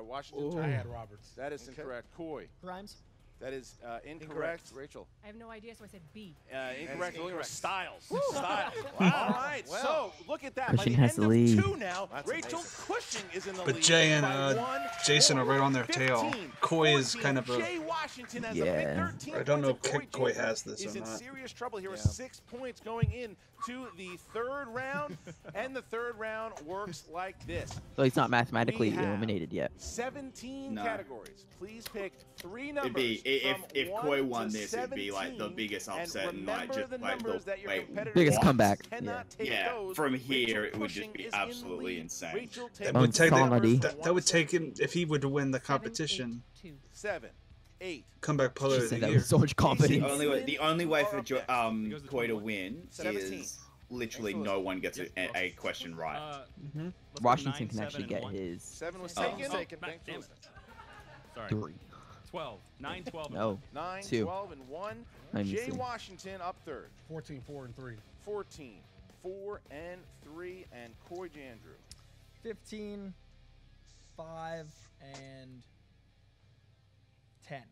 Washington. I had Roberts. That is incorrect. Coy. Grimes. That is incorrect. Rachel. I have no idea, so I said B. Incorrect. incorrect. Styles. Styles. All right. Well, so look at that. Cushing By the has end the lead. of 2 now, That's Rachel amazing. Cushing is in the But lead. Jay and by 1 Jason are point. right on their tail. 15, Coy is 14. kind of a. Jay Washington has a Yeah. big 13 I don't know points, if and Coy Jandreau has this is or in not. serious trouble here with Yeah. 6 points going in to the 3rd round, and the 3rd round works like this. So he's not mathematically We have eliminated yet. 17 No. categories. Please pick 3 It'd numbers. be if from Coy 1 won to this, it'd be like the 17, biggest upset and and like remember just the like numbers the that your wait, competitors Biggest what? comeback. cannot take Yeah, those. from here Rachel it would just Cushing be is in the absolutely lead. insane. Rachel That takes would It's take solidity. that would take him if he would win the 7, 8, competition. 2. 7, 8. Comeback player She of said the that year. with so much confidence. The only way for Goes to Coy to 21. win 17. is literally no one gets a question right. Let's go Washington 9, can actually 7, get and 1. his 7 was Oh. taken. Oh, Taken. Damn it. Sorry. 3. 12. 9, 12, and No. 1. 9, 2. 12, and 1. Let me Jay see. Washington up 3rd. 14, 4, and 3. 14, 4, and 3. And Coy Jandreau. 15, 5, and 10.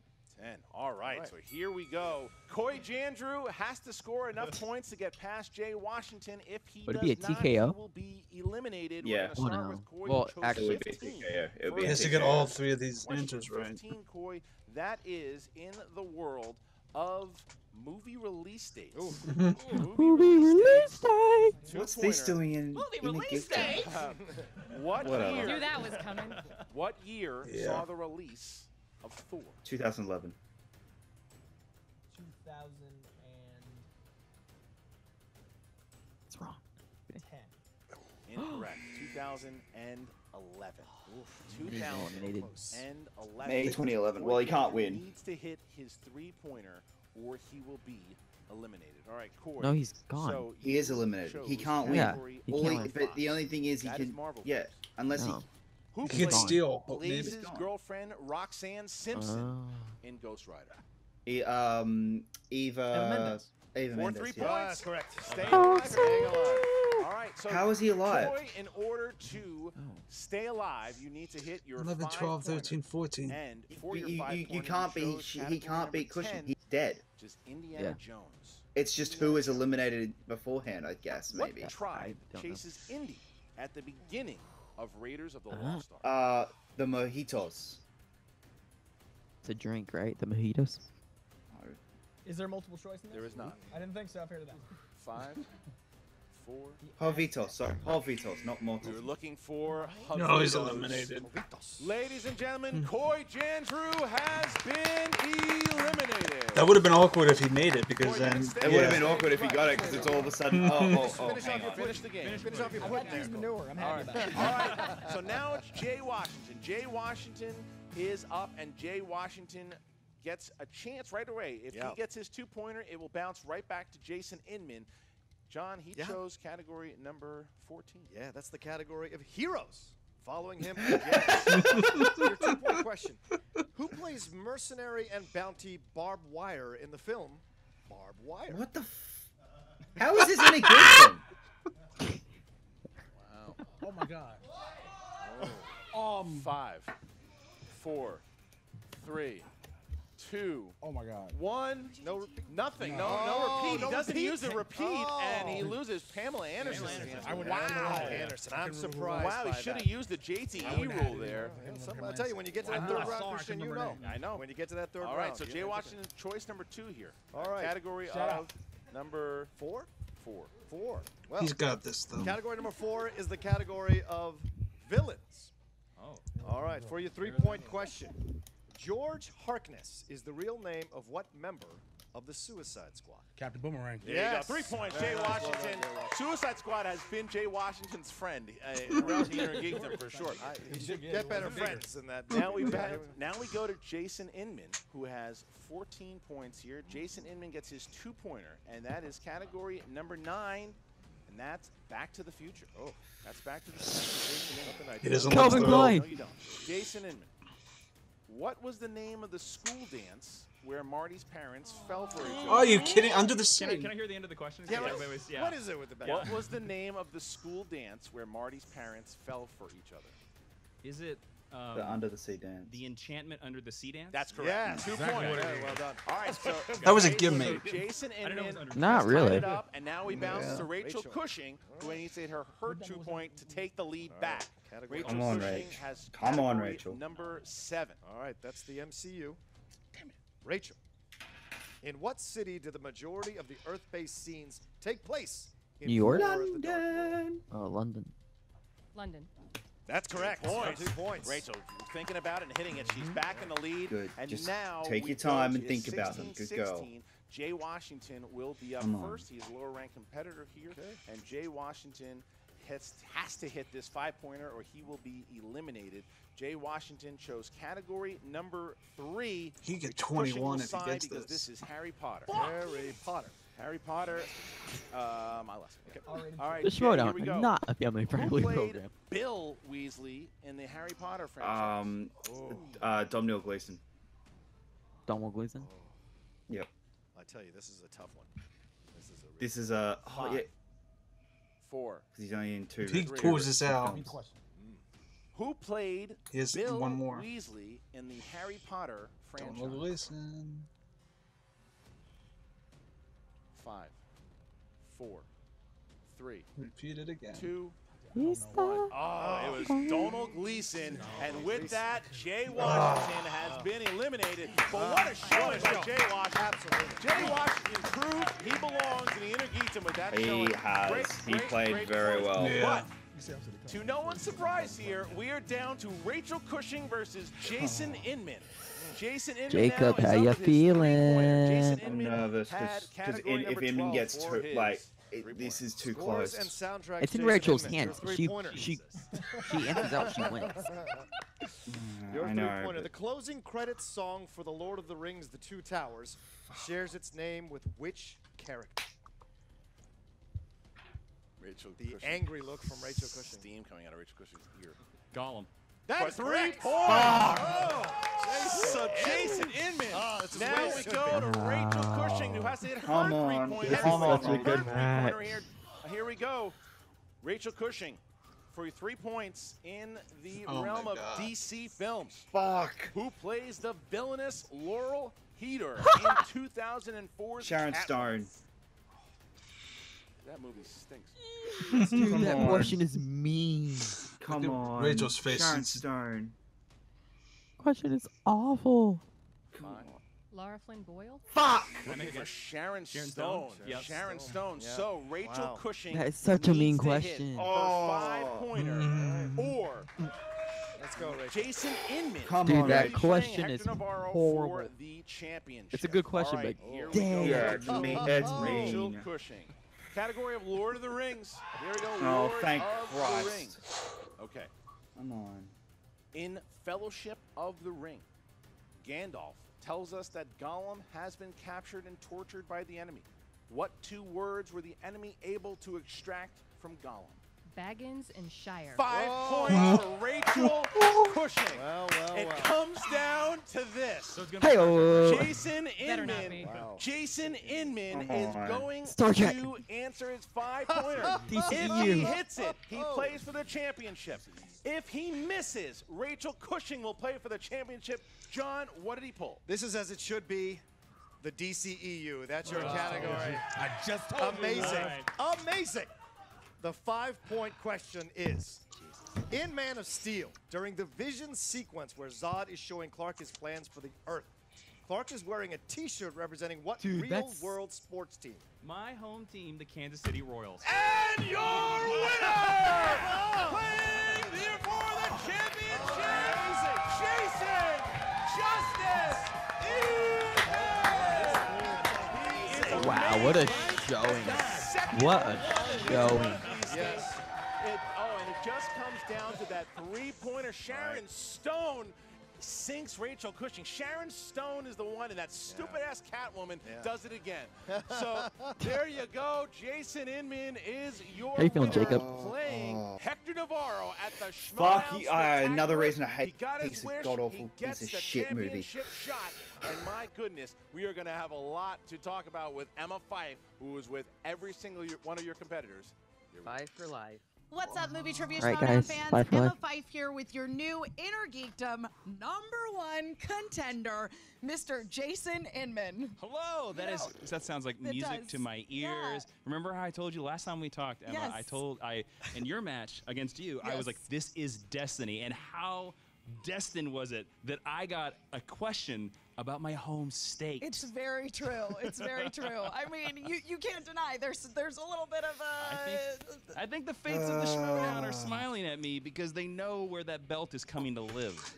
10. All right, so here we go. Coy Jandreau has to score enough points to get past Jay Washington. If he Would it does be a not, TKO? he will be eliminated. Yeah. We're gonna start no. with Coy, Well, who chose actually, it would be 15. TKO. It would be He a has to TKO. get all 3 of these Question answers right. 15, Coy. That is in the world of movie release dates. Movie release day. What's this doing in Movie the release gift day. What Whatever. Knew year? that was coming. What year Yeah. saw the release of Thor? 2011. 2010. What's wrong? Incorrect. 2011. Eliminated. 2011. May 2011. Well, he can't win. Needs to hit his 3-pointer, or he will be eliminated. All right, Coy. No, he's gone. So He is eliminated. He chose can't win. Yeah, category he All can't he- win. but the only thing is he That is can. Marvel. Yeah, unless No. Who He can played steal. Blaze's Maybe. girlfriend Roxanne Simpson Oh. in Ghost Rider? Eva. Mendes. Eva 4 Mendes. 3 yeah. points. correct. Staying alive. Staying alive. All right. So How is he alive? Coy, in order to stay alive, you need to hit your 11, 12, 13, 14. And for your You 5-pointer, can't you be. chose He category can't number beat Cushing. 10, He's dead. which is Indiana Yeah. Jones. It's just who is eliminated beforehand, I guess, maybe. What tribe don't know. chases Indy at the beginning of Raiders of the Lost Ark? The Mojitos. It's a drink, right? The mojitos. Is there multiple choice in this? There is not. I didn't think so. I figured it out. 5, 4. Jovitos, sorry. Jovitos, not mortals. We're looking for No, he's Jovitos. eliminated. Ladies and gentlemen, Coy Jandrew has been eliminated. That would have been awkward if he made it, because then It would have been awkward if he got it, because it's all of a sudden. Oh, hang on. Finish the game. Finish off your I got used manure. I'm happy about it. All right. So now it's Jay Washington. Jay Washington is up, and Jay Washington gets a chance right away. If he gets his 2-pointer, it will bounce right back to Jason Inman. John, he chose category number 14. Yeah, that's the category of heroes. Following him, yes. Your 2-point question. Who plays mercenary and bounty Barbed Wire in the film Barbed Wire? What the How is this any good then? Wow. Oh my God. 5, 4, 3, 2. Oh my God. 1. No, nothing. No repeat. no He doesn't repeat. use a repeat, and he loses Pamela Anderson. Wow, Anderson. I'm surprised. Wow, he should have used the JTE rule there. I'll tell you, when you get to that third round, Christian, you know. I know. When you get to that third round. All right, so Jay Washington, choice number 2 here. All right. Category Shout of out. number 4? 4. 4. Well, he's got this though. Category number 4 is the category of villains. Oh. All right, for your 3-point question. George Harkness is the real name of what member of the Suicide Squad? Captain Boomerang. There you go. 3 points, Jay Washington. Suicide Squad has been Jay Washington's friend around here in Geekdom for sure. He should get better friends than that. Now we go to Jason Inman, who has 14 points here. Jason Inman gets his 2-pointer, and that is category number 9, and that's Back to the Future. Oh, that's Back to the Future. Jason Inman. He doesn't look No, right. you don't. Jason Inman. What was the name of the school dance where Marty's parents fell for each other? Are you kidding? Under the sea. Can I hear the end of the question? Yeah, Yeah. what is it with the back? What was the name of the school dance where Marty's parents fell for each other? Is it The Under the Sea Dance. the Enchantment Under the Sea Dance? That's correct. Yeah, 2 exactly points. what it is. Well done. All right, so That was a Jason- gimmick. Jason I didn't know it was Inman under- Not has tied really. it up, and now we bounce Yeah. to Rachel Rachel. Cushing, who needs to hit her 2-point to take the lead back. Category. Rachel Come on, Cushing Rach. has Come on, category Rachel. number 7. All right, that's the MCU. Rachel. In what city do the majority of the Earth-based scenes take place? In New York? War of the Dark World? Oh, London. London. That's correct. 2 points. Rachel thinking about it and hitting it. She's back in the lead. Good. And Just now take we your go time to and think about them. Good 16-16. girl. Jay Washington will be up Come on. first. He's a lower ranked competitor here. And Jay Washington has to hit this 5-pointer or he will be eliminated. Jay Washington chose category number 3. He get which Cushing 21 will if he sign gets because this. this is Harry Potter. Harry Potter. Harry Potter. My lesson. Okay. All right. The Jay, here we Schmoedown, go. not a family-friendly Who played program. Bill Weasley in the Harry Potter franchise? Domhnall Gleeson. Donald Gleason. Yep. I tell you, this is a tough one. This is a. Oh, yeah. 4. Because he's only in 2. If he pulls this out, Who played he has Bill one more. Weasley in the Harry Potter Don't franchise? listen. 5, 4, 3, Repeat it again. 2, He's 1. Oh, it was Donald Gleason. And with that, Jay Washington has been eliminated. But what a showing by Jay Washington. Absolutely. Jay Washington proved he belongs in the Inner Geekdom with that showing. He has. He played very well. But to no one's surprise here, we are down to Rachel Cushing versus Jason Inman. Jason Inman Jacob, now how is you up with his 3-pointer. Jason feeling? I'm Inman nervous had because category if number Inman 12 gets for to, his like, 3-pointer. this is too Scores close. and soundtracks. It's in Jason Rachel's Inman, hands. your She enters out, she wins. Your I know. 3-pointer. but- The closing credits song for The Lord of the Rings: The Two Towers shares its name with which character? Rachel The Cushing. angry look from Rachel Cushing. Steam coming out of Rachel Cushing's ear. Gollum. That's 3 correct. points. So Jason Inman. Now we go to Rachel Cushing, who has to hit her Come on. 3-pointer. Come on. Such a good match. Here we go. Rachel Cushing for 3 points in the Oh realm my of God. DC Films. Fuck. Who plays the villainous Laurel Heater in 2004's Sharon Catwoman. Stone. That movie stinks. Dude, Come that on. question is mean. Come at on. Rachel's face. Sharon Stone. Question is awful. 5, Laura Flynn Boyle? Fuck! Looking for Sharon Stone. Stone. Yep. Sharon Stone. Yeah. So Rachel Wow. Cushing That is such a mean needs to hit question. her Oh. 5-pointer, or Let's go, Rachel. Jason Inman. Come Dude, on, that Rachel. question Hector is Navarro horrible. for the championship. It's a good question, All right, but here damn. we go. Yeah, it's mean. That's Rachel mean. Cushing. Category of Lord of the Rings. Here we go. Oh, Lord thank of Christ. the Rings. Okay. Come on. In Fellowship of the Ring, Gandalf tells us that Gollum has been captured and tortured by the enemy. What 2 words were the enemy able to extract from Gollum? Baggins and Shire. 5 points for Rachel Cushing. Well. It comes down to this. Hey-o. Jason Better not Inman. be. Wow. Jason Inman Come is on. going Star Trek. to answer his 5-pointer. If DCU. he hits it, he plays for the championship. If he misses, Rachel Cushing will play for the championship. John, what did he pull? This is as it should be. The DCEU. That's your category. I just told you. Amazing. Amazing. The 5-point question is, in Man of Steel, during the vision sequence where Zod is showing Clark his plans for the Earth, Clark is wearing a T-shirt representing what Dude, real-world sports team? My home team, the Kansas City Royals. And your winner, playing here for the championship, Jason Justice Inman. Wow, what a showing. What a showing. Yes. And it just comes down to that 3-pointer. Sharon Stone sinks Rachel Cushing. Sharon Stone is the one, and that stupid-ass Catwoman does it again. So there you go. Jason Inman is your How you feeling, winner, Jacob? playing Hector Navarro at the Fuck, Schmoedown another Spectacular. reason I hate He got his piece of wish. god-awful He piece gets of the shit movie. championship shot. And my goodness, we are going to have a lot to talk about with Emma Fife, who is with every single one of your competitors. Five for life. What's up, Movie Trivia All right, Schmoedown guys, fans? bye for Emma life. Fife here with your new Inner Geekdom #1 contender, Mr. Jason Inman. Hello, that sounds like it music does. to my ears. Yeah. Remember how I told you last time we talked, Emma? Yes. In your match against you, I was like, Yes. this is destiny. And how destined was it that I got a question about my home state? It's very true. It's very true. I mean, you can't deny there's a little bit of a. I think the fates of the Schmoedown are smiling at me because they know where that belt is coming to live.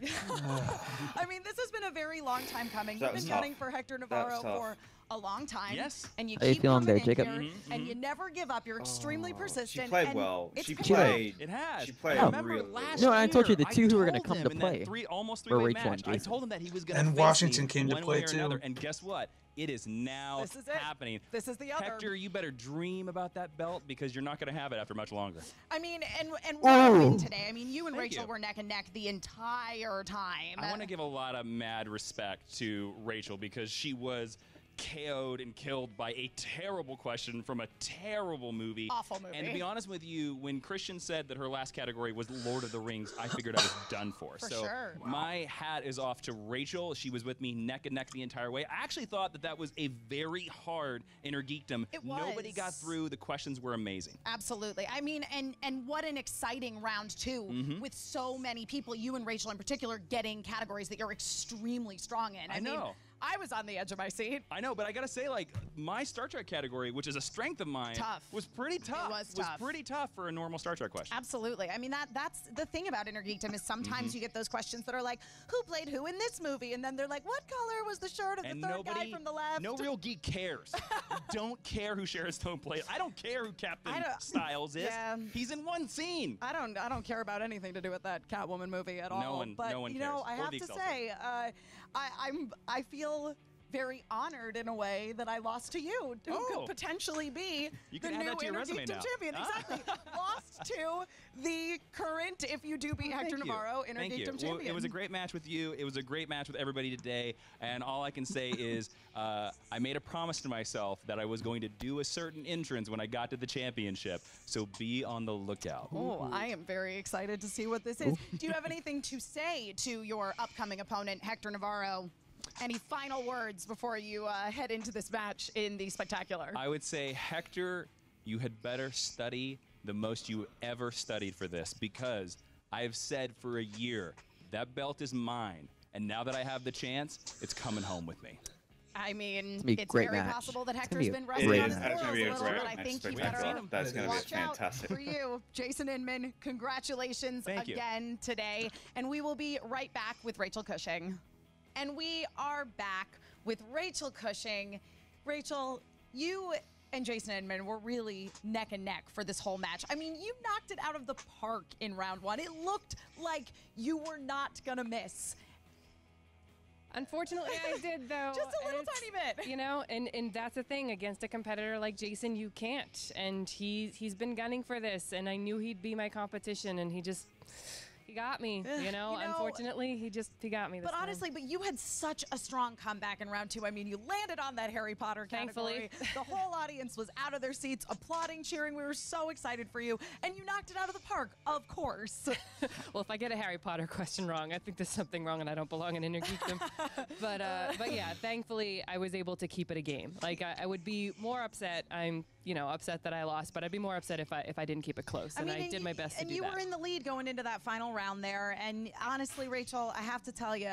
I mean, this has been a very long time coming. That You've was been tough. gunning for Hector That Navarro was tough. for a long time. Yes. And you How you keep feeling coming there, in Jacob? here, and you never give up. You're extremely persistent. She played and well. it's She paid played. It has. She played I remember really last No, I told you year, the two who were gonna told come him to in play that almost were three-way Rachel and match. I Jason. told him that he was going to And face Washington me came to one play way or too. another. And guess what? It is now This is it. happening. This is the other. Hector, you better dream about that belt because you're not going to have it after much longer. I mean, and what a win Ooh. today. I mean, you and Thank Rachel you. were neck and neck the entire time. I want to give a lot of mad respect to Rachel because she was KO'd and killed by a terrible question from a terrible movie. Awful movie. And to be honest with you, when Christian said that her last category was Lord of the Rings, I figured I was done for. For so sure. my hat is off to Rachel. She was with me neck and neck the entire way. I actually thought that was a very hard Inner Geekdom. It Nobody was. got through. The questions were amazing. Absolutely. I mean, and what an exciting round two Mm-hmm. with so many people, you and Rachel in particular, getting categories that you're extremely strong in. I mean, know. I was on the edge of my seat. I know, but I gotta say, like, my Star Trek category, which is a strength of mine, Tough. was pretty tough. It was tough. pretty tough for a normal Star Trek question. Absolutely. I mean, that's the thing about Inner Geekdom is sometimes Mm-hmm. you get those questions that are like, who played who in this movie? And then they're like, what color was the shirt of And the third nobody, guy from the left? no real geek cares. Don't care who Sharon Stone played. I don't care who Captain I don't- Styles is. Yeah. He's in one scene. I don't care about anything to do with that Catwoman movie at all. one- but no one you know, cares. I Or have the to Excel say, I feel very honored in a way that I lost to you, who Oh. could potentially be You the can add new that to your Inner resume Geekdom now. champion. Exactly. Lost to the current, if you do beat Hector Thank you. Navarro, Inner Thank you. Geekdom Well, champion. it was a great match with you. It was a great match with everybody today. And all I can say is I made a promise to myself that I was going to do a certain entrance when I got to the championship. So be on the lookout. Oh, I am very excited to see what this is. Do you have anything to say to your upcoming opponent, Hector Navarro? Any final words before you head into this match in the Spectacular? I would say, Hector, you had better study the most you ever studied for this because I've said for a year that belt is mine. And now that I have the chance, it's coming home with me. I mean, gonna be a it's great very match. possible that It's gonna Hector's be a been great resting on his match. That's gonna laurels be a a little great bit. I match. think he Spectacular. better That's gonna be watch out fantastic. for you, Jason Inman. Congratulations Thank you. again today. And we will be right back with Rachel Cushing. And we are back with Rachel Cushing. Rachel, you and Jason Inman were really neck and neck for this whole match. I mean, you knocked it out of the park in round one. It looked like you were not gonna miss. Unfortunately, I did, though. Just a little tiny bit. You know, and that's the thing. Against a competitor like Jason, you can't. And he's been gunning for this, and I knew he'd be my competition, and he got me, you know? Unfortunately, he got me this But time. honestly, you had such a strong comeback in round two. I mean, you landed on that Harry Potter category. Thankfully. The whole audience was out of their seats, applauding, cheering. We were so excited for you. And you knocked it out of the park, of course. Well, if I get a Harry Potter question wrong, I think there's something wrong and I don't belong in Inner Geekdom. But yeah, thankfully, I was able to keep it a game. Like, I would be more upset. I'm, upset that I lost, but I'd be more upset if I didn't keep it close. And I did my best to do that. And you were in the lead going into that final round there. And honestly, Rachel, I have to tell you,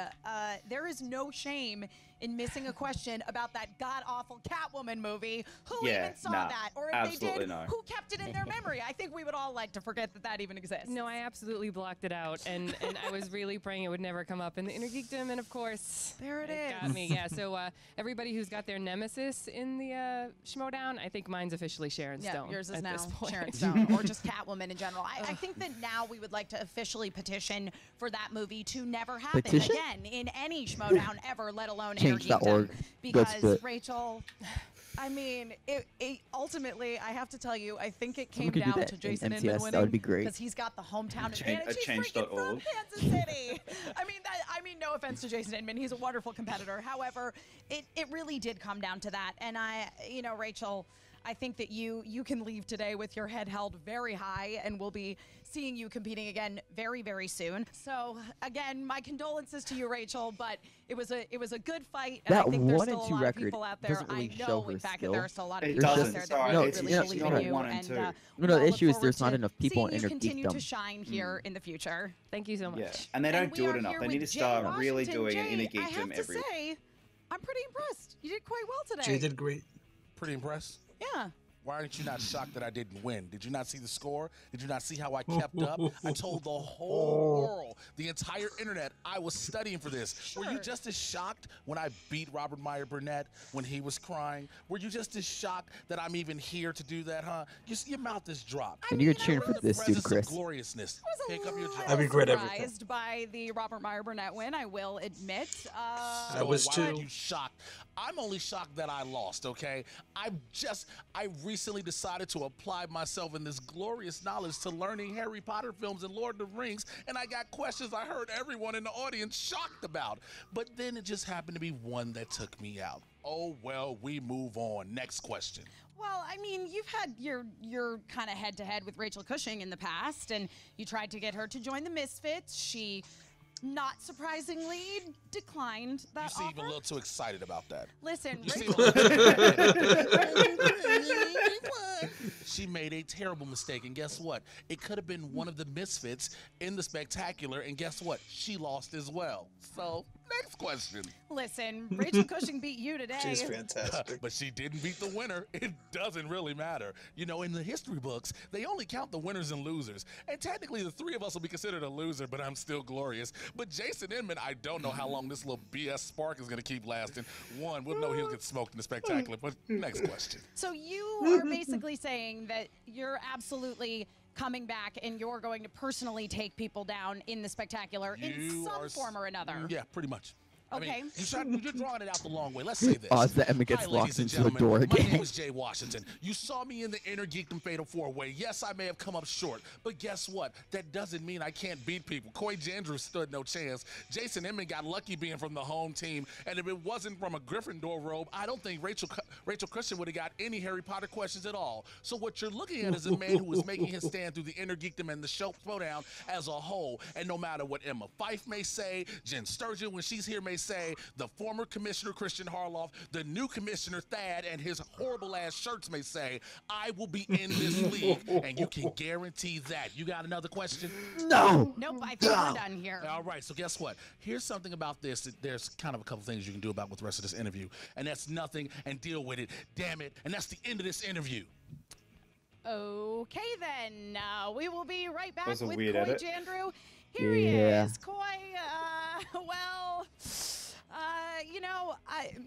there is no shame in missing a question about that god-awful Catwoman movie. Who even saw that? Or if they did, who kept it in their memory? I think we would all like to forget that even exists. No, I absolutely blocked it out, and I was really praying it would never come up in the Inner Geekdom, and of course, there it is. Got me. Yeah. So everybody who's got their nemesis in the Schmoedown, I think mine's officially Sharon Stone. Yeah, yours is at now this point. Sharon Stone, or just Catwoman in general. I think that now we would like to officially petition for that movie to never happen again in any Schmoedown ever, let alone Inner Geekdom. Change.org. Because Rachel, I mean, it ultimately, I have to tell you, I think it came down to Jason Inman winning. That would be great. Because he's got the hometown advantage. He's freaking from Kansas City. I mean, no offense to Jason Inman. He's a wonderful competitor. However, it really did come down to that. And Rachel, I think that you can leave today with your head held very high, and we'll be seeing you competing again very, very soon. So again, my condolences to you, Rachel, but it was a good fight. And That I think there's 1 still and a 2 lot of record people out there. doesn't really I show know, her in fact, skill. that there are still a lot of It people out doesn't. there that Sorry, really, it's really not believe a in you. 1 and 2. And No, the we'll issue is look there's forward not enough people seeing in you continue to Geekdom. shine here in the future. Thank you so much. Yeah, and they don't we do are it enough. here They need to with Jay start really Washington. doing an Inner Jay, I have Geekdom to every. say, I'm pretty impressed. You did quite well today. Jay did great. Pretty impressed. Yeah. Why aren't you not shocked that I didn't win? Did you not see the score? Did you not see how I kept up? I told the whole world, the entire internet, I was studying for this. Sure. Were you just as shocked when I beat Robert Meyer Burnett when he was crying? Were you just as shocked that I'm even here to do that, huh? Your mouth is dropped. And you're cheering for this dude, Chris. Gloriousness. Pick up your jaw. I regret everything. Surprised by the Robert Meyer Burnett win, I will admit. I was why too. are you shocked? I'm only shocked that I lost, okay? I recently decided to apply myself in this glorious knowledge to learning Harry Potter films and Lord of the Rings, and I got questions I heard everyone in the audience shocked about. But then it just happened to be one that took me out. Oh, well, we move on. Next question. Well, I mean, you've had your kind of head-to-head with Rachel Cushing in the past, and you tried to get her to join the Misfits. She, not surprisingly, declined that You seem offer. a little too excited about that. Listen, You seem Rachel. She made a terrible mistake, and guess what? It could have been one of the Misfits in the Spectacular, and guess what? She lost as well. So, next question. Listen, Rachel Cushing beat you today. She's fantastic. But she didn't beat the winner. It doesn't really matter. You know, in the history books, they only count the winners and losers. And technically, the three of us will be considered a loser, but I'm still glorious. But Jason Inman, I don't know how long this little BS spark is going to keep lasting. One, we'll know he'll get smoked in the Spectacular. But next question. So you are basically saying that you're absolutely coming back and you're going to personally take people down in the Spectacular in some form or another. Yeah, pretty much. Okay. I mean, you're drawing it out the long way. Let's say this. Oz the Emma gets Hi, locked ladies and into the gentlemen. door My again. name is Jay Washington. You saw me in the Inner Geekdom Fatal 4-Way. Yes, I may have come up short, but guess what? That doesn't mean I can't beat people. Jandreau stood no chance. Jason Inman got lucky being from the home team, and if it wasn't from a Gryffindor robe, I don't think Rachel Cushing would have got any Harry Potter questions at all. So what you're looking at is a man who is making his stand through the Inner Geekdom and the Showdown as a whole, and no matter what Emma Fife may say, Jen Sturgeon when she's here may say, the former Commissioner Christian Harloff, the new Commissioner Thad, and his horrible-ass shirts may say, I will be in this league, and you can guarantee that. You got another question? No! Nope, I think we're done here. All right, so guess what? Here's something about this. There's kind of a couple things you can do about with the rest of this interview, and that's nothing, and deal with it. Damn it. And that's the end of this interview. Okay, then. We will be right back That was with a Coy weird edit. Jandreau. Here he Yeah. is. Coy, well, you know,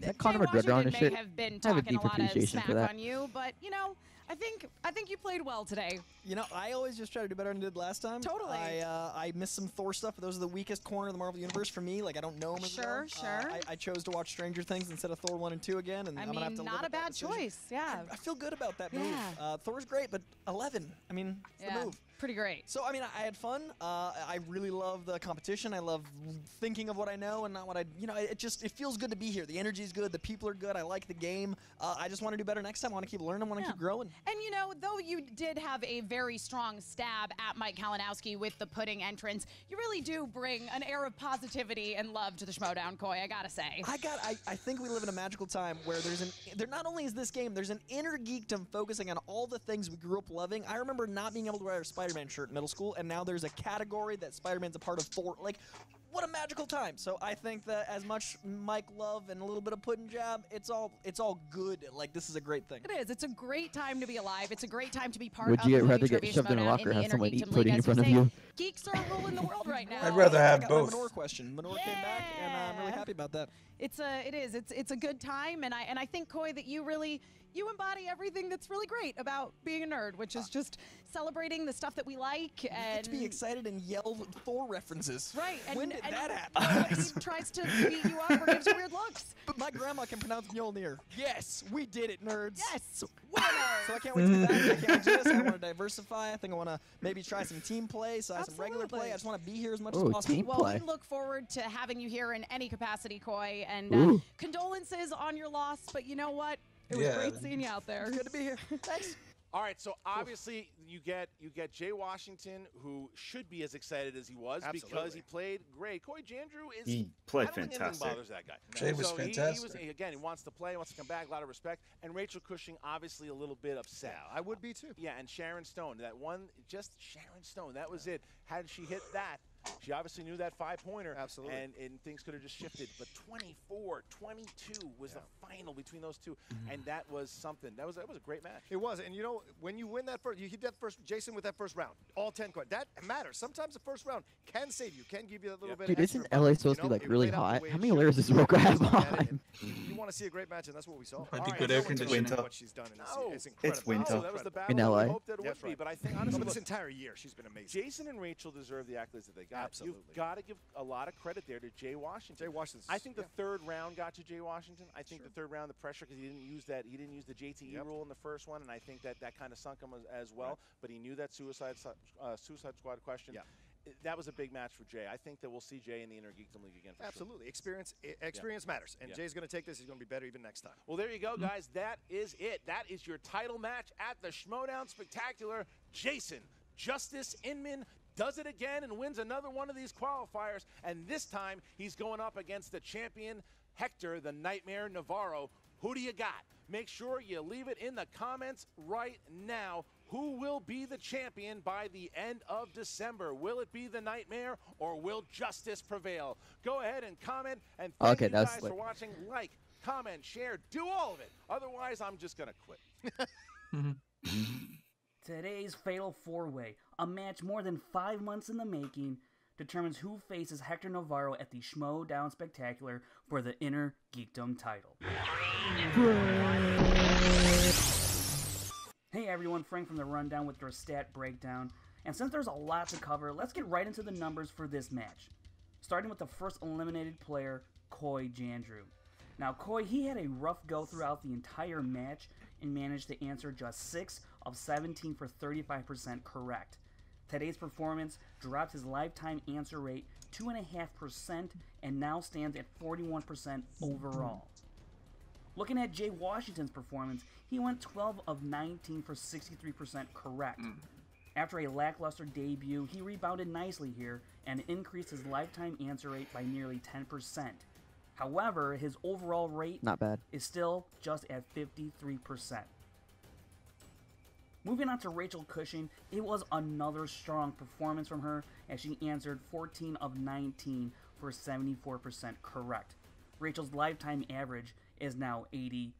That Jay Conor McGregor on Washington his may shirt. have been I have a talking a deep lot of appreciation smack for that. on you, but, you know, I think you played well today. You know, I always just try to do better than I did last time. Totally. I missed some Thor stuff. Those are the weakest corner of the Marvel Universe for me. Like, I don't know them as well. Sure. I chose to watch Stranger Things instead of Thor 1 and 2 again, and I I'm mean, gonna have to live not a with that bad decision. choice. Yeah. I feel good about that move. Yeah. Thor's great, but 11. I mean, it's Yeah. the move. Pretty great. So, I mean, I had fun. I really love the competition. I love thinking of what I know and not what it feels good to be here. The energy's good. The people are good. I like the game. I just want to do better next time. I want to keep learning. I want to keep growing. And, you know, though you did have a very strong stab at Mike Kalinowski with the pudding entrance, you really do bring an air of positivity and love to the Schmoedown, Coy, I gotta say. I think we live in a magical time where there not only is this game, there's an inner geekdom focusing on all the things we grew up loving. I remember not being able to wear a Spider-Man shirt in middle school, and now there's a category that Spider-Man's a part of for. Like, what a magical time. So I think that as much Mike love and a little bit of pudding jab, it's all good. Like, this is a great thing. It is. It's a great time to be alive. It's a great time to be part Would of you the rather movie get trivia shoved in a Schmoedown locker or the have someone Inner eat Geekdom pudding League. in As front of say, you? Geeks are ruling the world right now. I'd rather I have got both. my Manor question. Manor came back, and I'm really happy about that. It's a good time, and I think, Coy, that you embody everything that's really great about being a nerd, which is just celebrating the stuff that we like and To be excited and yell Thor references. Right. And, When did and that happen? He tries to beat you up or gives you weird looks. But my grandma can pronounce Mjolnir. Yes, we did it, nerds. Yes, winner. So I can't wait to be back. I can't wait to do this. I want to diversify. I think I want to maybe try some team play, some regular play. I just want to be here as much as possible. team Well, play. we look forward to having you here in any capacity, Coy, and Ooh. condolences on your loss. But you know what? It was Yeah. great seeing you out there. Good to be here. Thanks. All right, so obviously you get Jay Washington, who should be as excited as he was because Absolutely. he played great. Coy Jandreau is He played I don't think anything fantastic. bothers that guy. Jay was so fantastic. He wants to play, wants to come back, a lot of respect. And Rachel Cushing obviously a little bit upset. I would be too. Yeah, and Sharon Stone, just Sharon Stone, that was it. Had she hit that, she obviously knew that 5-pointer. Absolutely. And things could have just shifted. But 24-22 was the final between those two. And that was something. That was a great match. It was, and you know, when you win that first, you hit that first, Jason with that first round, all 10 cards. That matters. Sometimes the first round can save you, can give you that little bit. Dude, extra, isn't but, LA supposed to you be know, like it really played out the hot? way How it many should. layers does You Roka have look at it, on? and You want to see a great match, and that's what we saw. Might be All good right, air so it's conditioning. What she's done, and it's incredible. It's winter. Oh, that was the battle In that LA? we hoped that it That's would be. right. But I think, No, honestly, but this look, entire year, she's been amazing. Jason and Rachel deserve the accolades that they got. Absolutely. You've got to give a lot of credit there to Jay Washington. Jay Washington's, I think the third round got to Jay Washington. I think the third round, the pressure, because he didn't use the JTE rule in the first one, and I think that kind of sunk him as well. But he knew that Suicide Squad question. Yeah. That was a big match for Jay. I think that we'll see Jay in the Inner Geekdom League again. For Absolutely. Experience matters, and Jay's going to take this. He's going to be better even next time. Well, there you go, guys. That is it. That is your title match at the Schmoedown Spectacular. Jason Justice Inman does it again and wins another one of these qualifiers. And this time, he's going up against the champion, Hector, the Nightmare Navarro. Who do you got? Make sure you leave it in the comments right now. Who will be the champion by the end of December? Will it be the Nightmare or will Justice prevail? Go ahead and comment. And thank you guys for watching. Like, comment, share, do all of it. Otherwise, I'm just going to quit. Today's Fatal 4-Way, a match more than 5 months in the making, determines who faces Hector Navarro at the Schmoedown Spectacular for the Inner Geekdom title. Hey everyone, Frank from The Rundown with your stat breakdown. And since there's a lot to cover, let's get right into the numbers for this match. Starting with the first eliminated player, Coy Jandreau. Now Coy, he had a rough go throughout the entire match and managed to answer just 6 of 17 for 35% correct. Today's performance dropped his lifetime answer rate 2.5% and now stands at 41% overall. Looking at Jay Washington's performance, he went 12 of 19 for 63% correct. After a lackluster debut, he rebounded nicely here and increased his lifetime answer rate by nearly 10%. However, his overall rate Not bad. is still just at 53%. Moving on to Rachel Cushing, it was another strong performance from her as she answered 14 of 19 for 74% correct. Rachel's lifetime average is now 80%.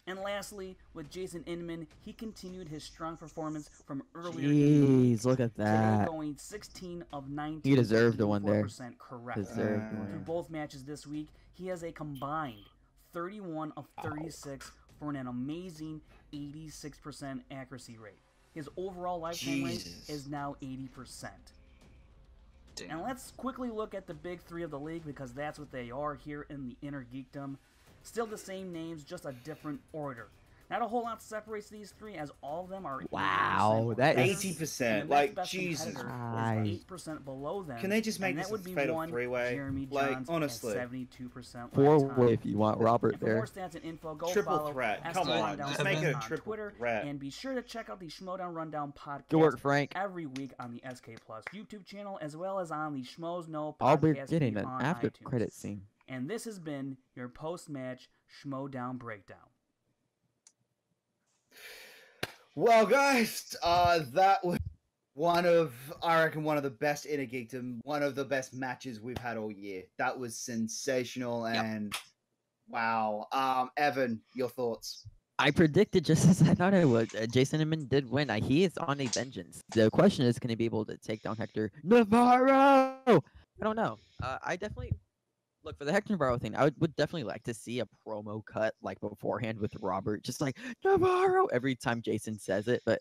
And lastly, with Jason Inman, he continued his strong performance from earlier. Jeez, look at Today that. going 16 of 19. He deserved the one there. 84% correct. Deserved the one. Through both matches this week, he has a combined 31 of 36 for an amazing 86% accuracy rate. His overall lifetime rate is now 80%. Damn. And let's quickly look at the big three of the league because that's what they are here in the Inner Geekdom. Still the same names, just a different order. Not a whole lot separates these three, as all of them are. Wow, that is 80%. Like Jesus Christ. 8% below them. Can they just make this a fatal three-way? Like honestly, 72%. Four-way if you want Robert and for there. more stats and info, go triple follow threat. SK Come on, Rundown just make it a on triple Twitter, threat. and be sure to check out the Schmoedown Rundown podcast. Good work, Frank. Every week on the SK Plus YouTube channel, as well as on the Schmoes Know I'll be podcast getting feed an on after iTunes. credit scene. And this has been your post-match Schmoedown breakdown. Well, guys, that was I reckon one of the best Inner Geekdom, one of the best matches we've had all year. That was sensational and wow. Evan, your thoughts? I predicted just as I thought I would. Jason Inman did win. He is on a vengeance. The question is, can he be able to take down Hector Navarro? I don't know. I definitely look for the Hector Navarro thing. I would definitely like to see a promo cut like beforehand with Robert, just like Navarro every time Jason says it, but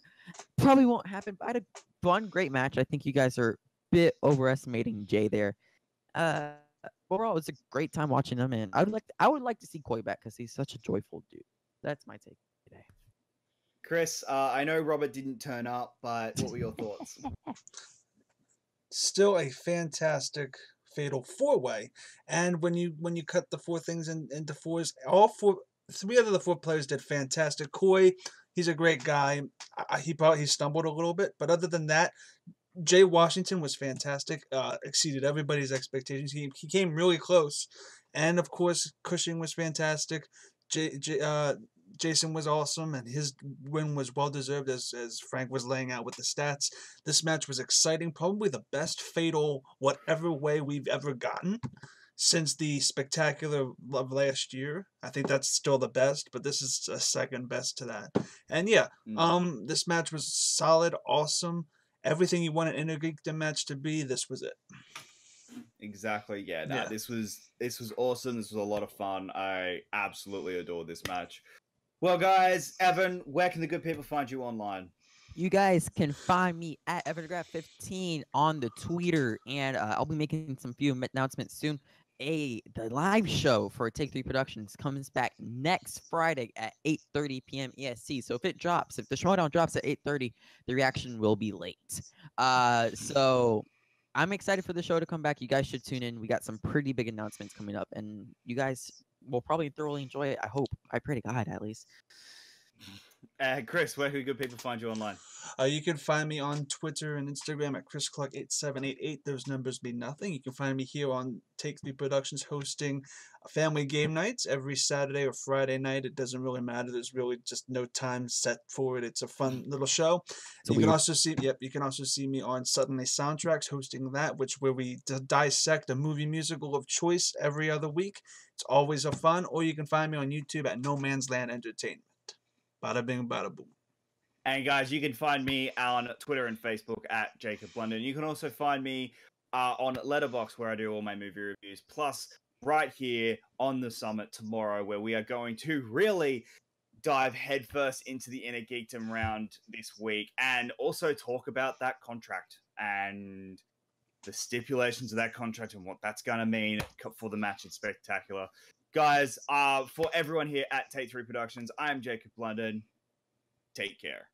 probably won't happen. But I had a fun, great match. I think you guys are a bit overestimating Jay there. Overall, it's a great time watching him, and I would like to see Koi back because he's such a joyful dude. That's my take today. Chris, I know Robert didn't turn up, but what were your thoughts? Still a fantastic fatal four-way, and when you cut the four things into fours, three out of the four players did fantastic. Koi, he's a great guy. He stumbled a little bit, but other than that, Jay Washington was fantastic. Exceeded everybody's expectations. He came really close, and of course Cushing was fantastic. Jason was awesome, and his win was well deserved, as Frank was laying out with the stats. This match was exciting, probably the best fatal whatever way we've ever gotten since the Spectacular of last year. I think that's still the best, but this is a second best to that. And yeah, this match was solid, awesome. Everything you want an Inner Geekdom match to be, this was it. Exactly. Yeah. This was awesome. This was a lot of fun. I absolutely adore this match. Well, guys, Evan, where can the good people find you online? You guys can find me at EvanGraff15 on the Twitter, and I'll be making some few announcements soon. The live show for Take 3 Productions comes back next Friday at 8:30 p.m. EST. So if the Schmoedown drops at 8:30, the reaction will be late. So I'm excited for the show to come back. You guys should tune in. We got some pretty big announcements coming up, and you guys will probably thoroughly enjoy it. I hope. I pray to God, at least. Chris, where can good people find you online? You can find me on Twitter and Instagram at ChrisClark8788. Those numbers mean nothing. You can find me here on Take 3 Productions hosting family game nights every Saturday or Friday night. It doesn't really matter. There's really just no time set for it. It's a fun little show. You can also see me on Suddenly Soundtracks hosting that, where we dissect a movie musical of choice every other week. It's always a fun. Or you can find me on YouTube at No Man's Land Entertainment. Bada bing, bada boom. And guys, you can find me on Twitter and Facebook at Jacob London. You can also find me on Letterboxd, where I do all my movie reviews. Plus, right here on the summit tomorrow, where we are going to really dive headfirst into the Inner Geekdom round this week, and also talk about that contract and the stipulations of that contract and what that's going to mean for the match in Spectacular. Guys, for everyone here at Take 3 Productions, I'm Jacob London. Take care.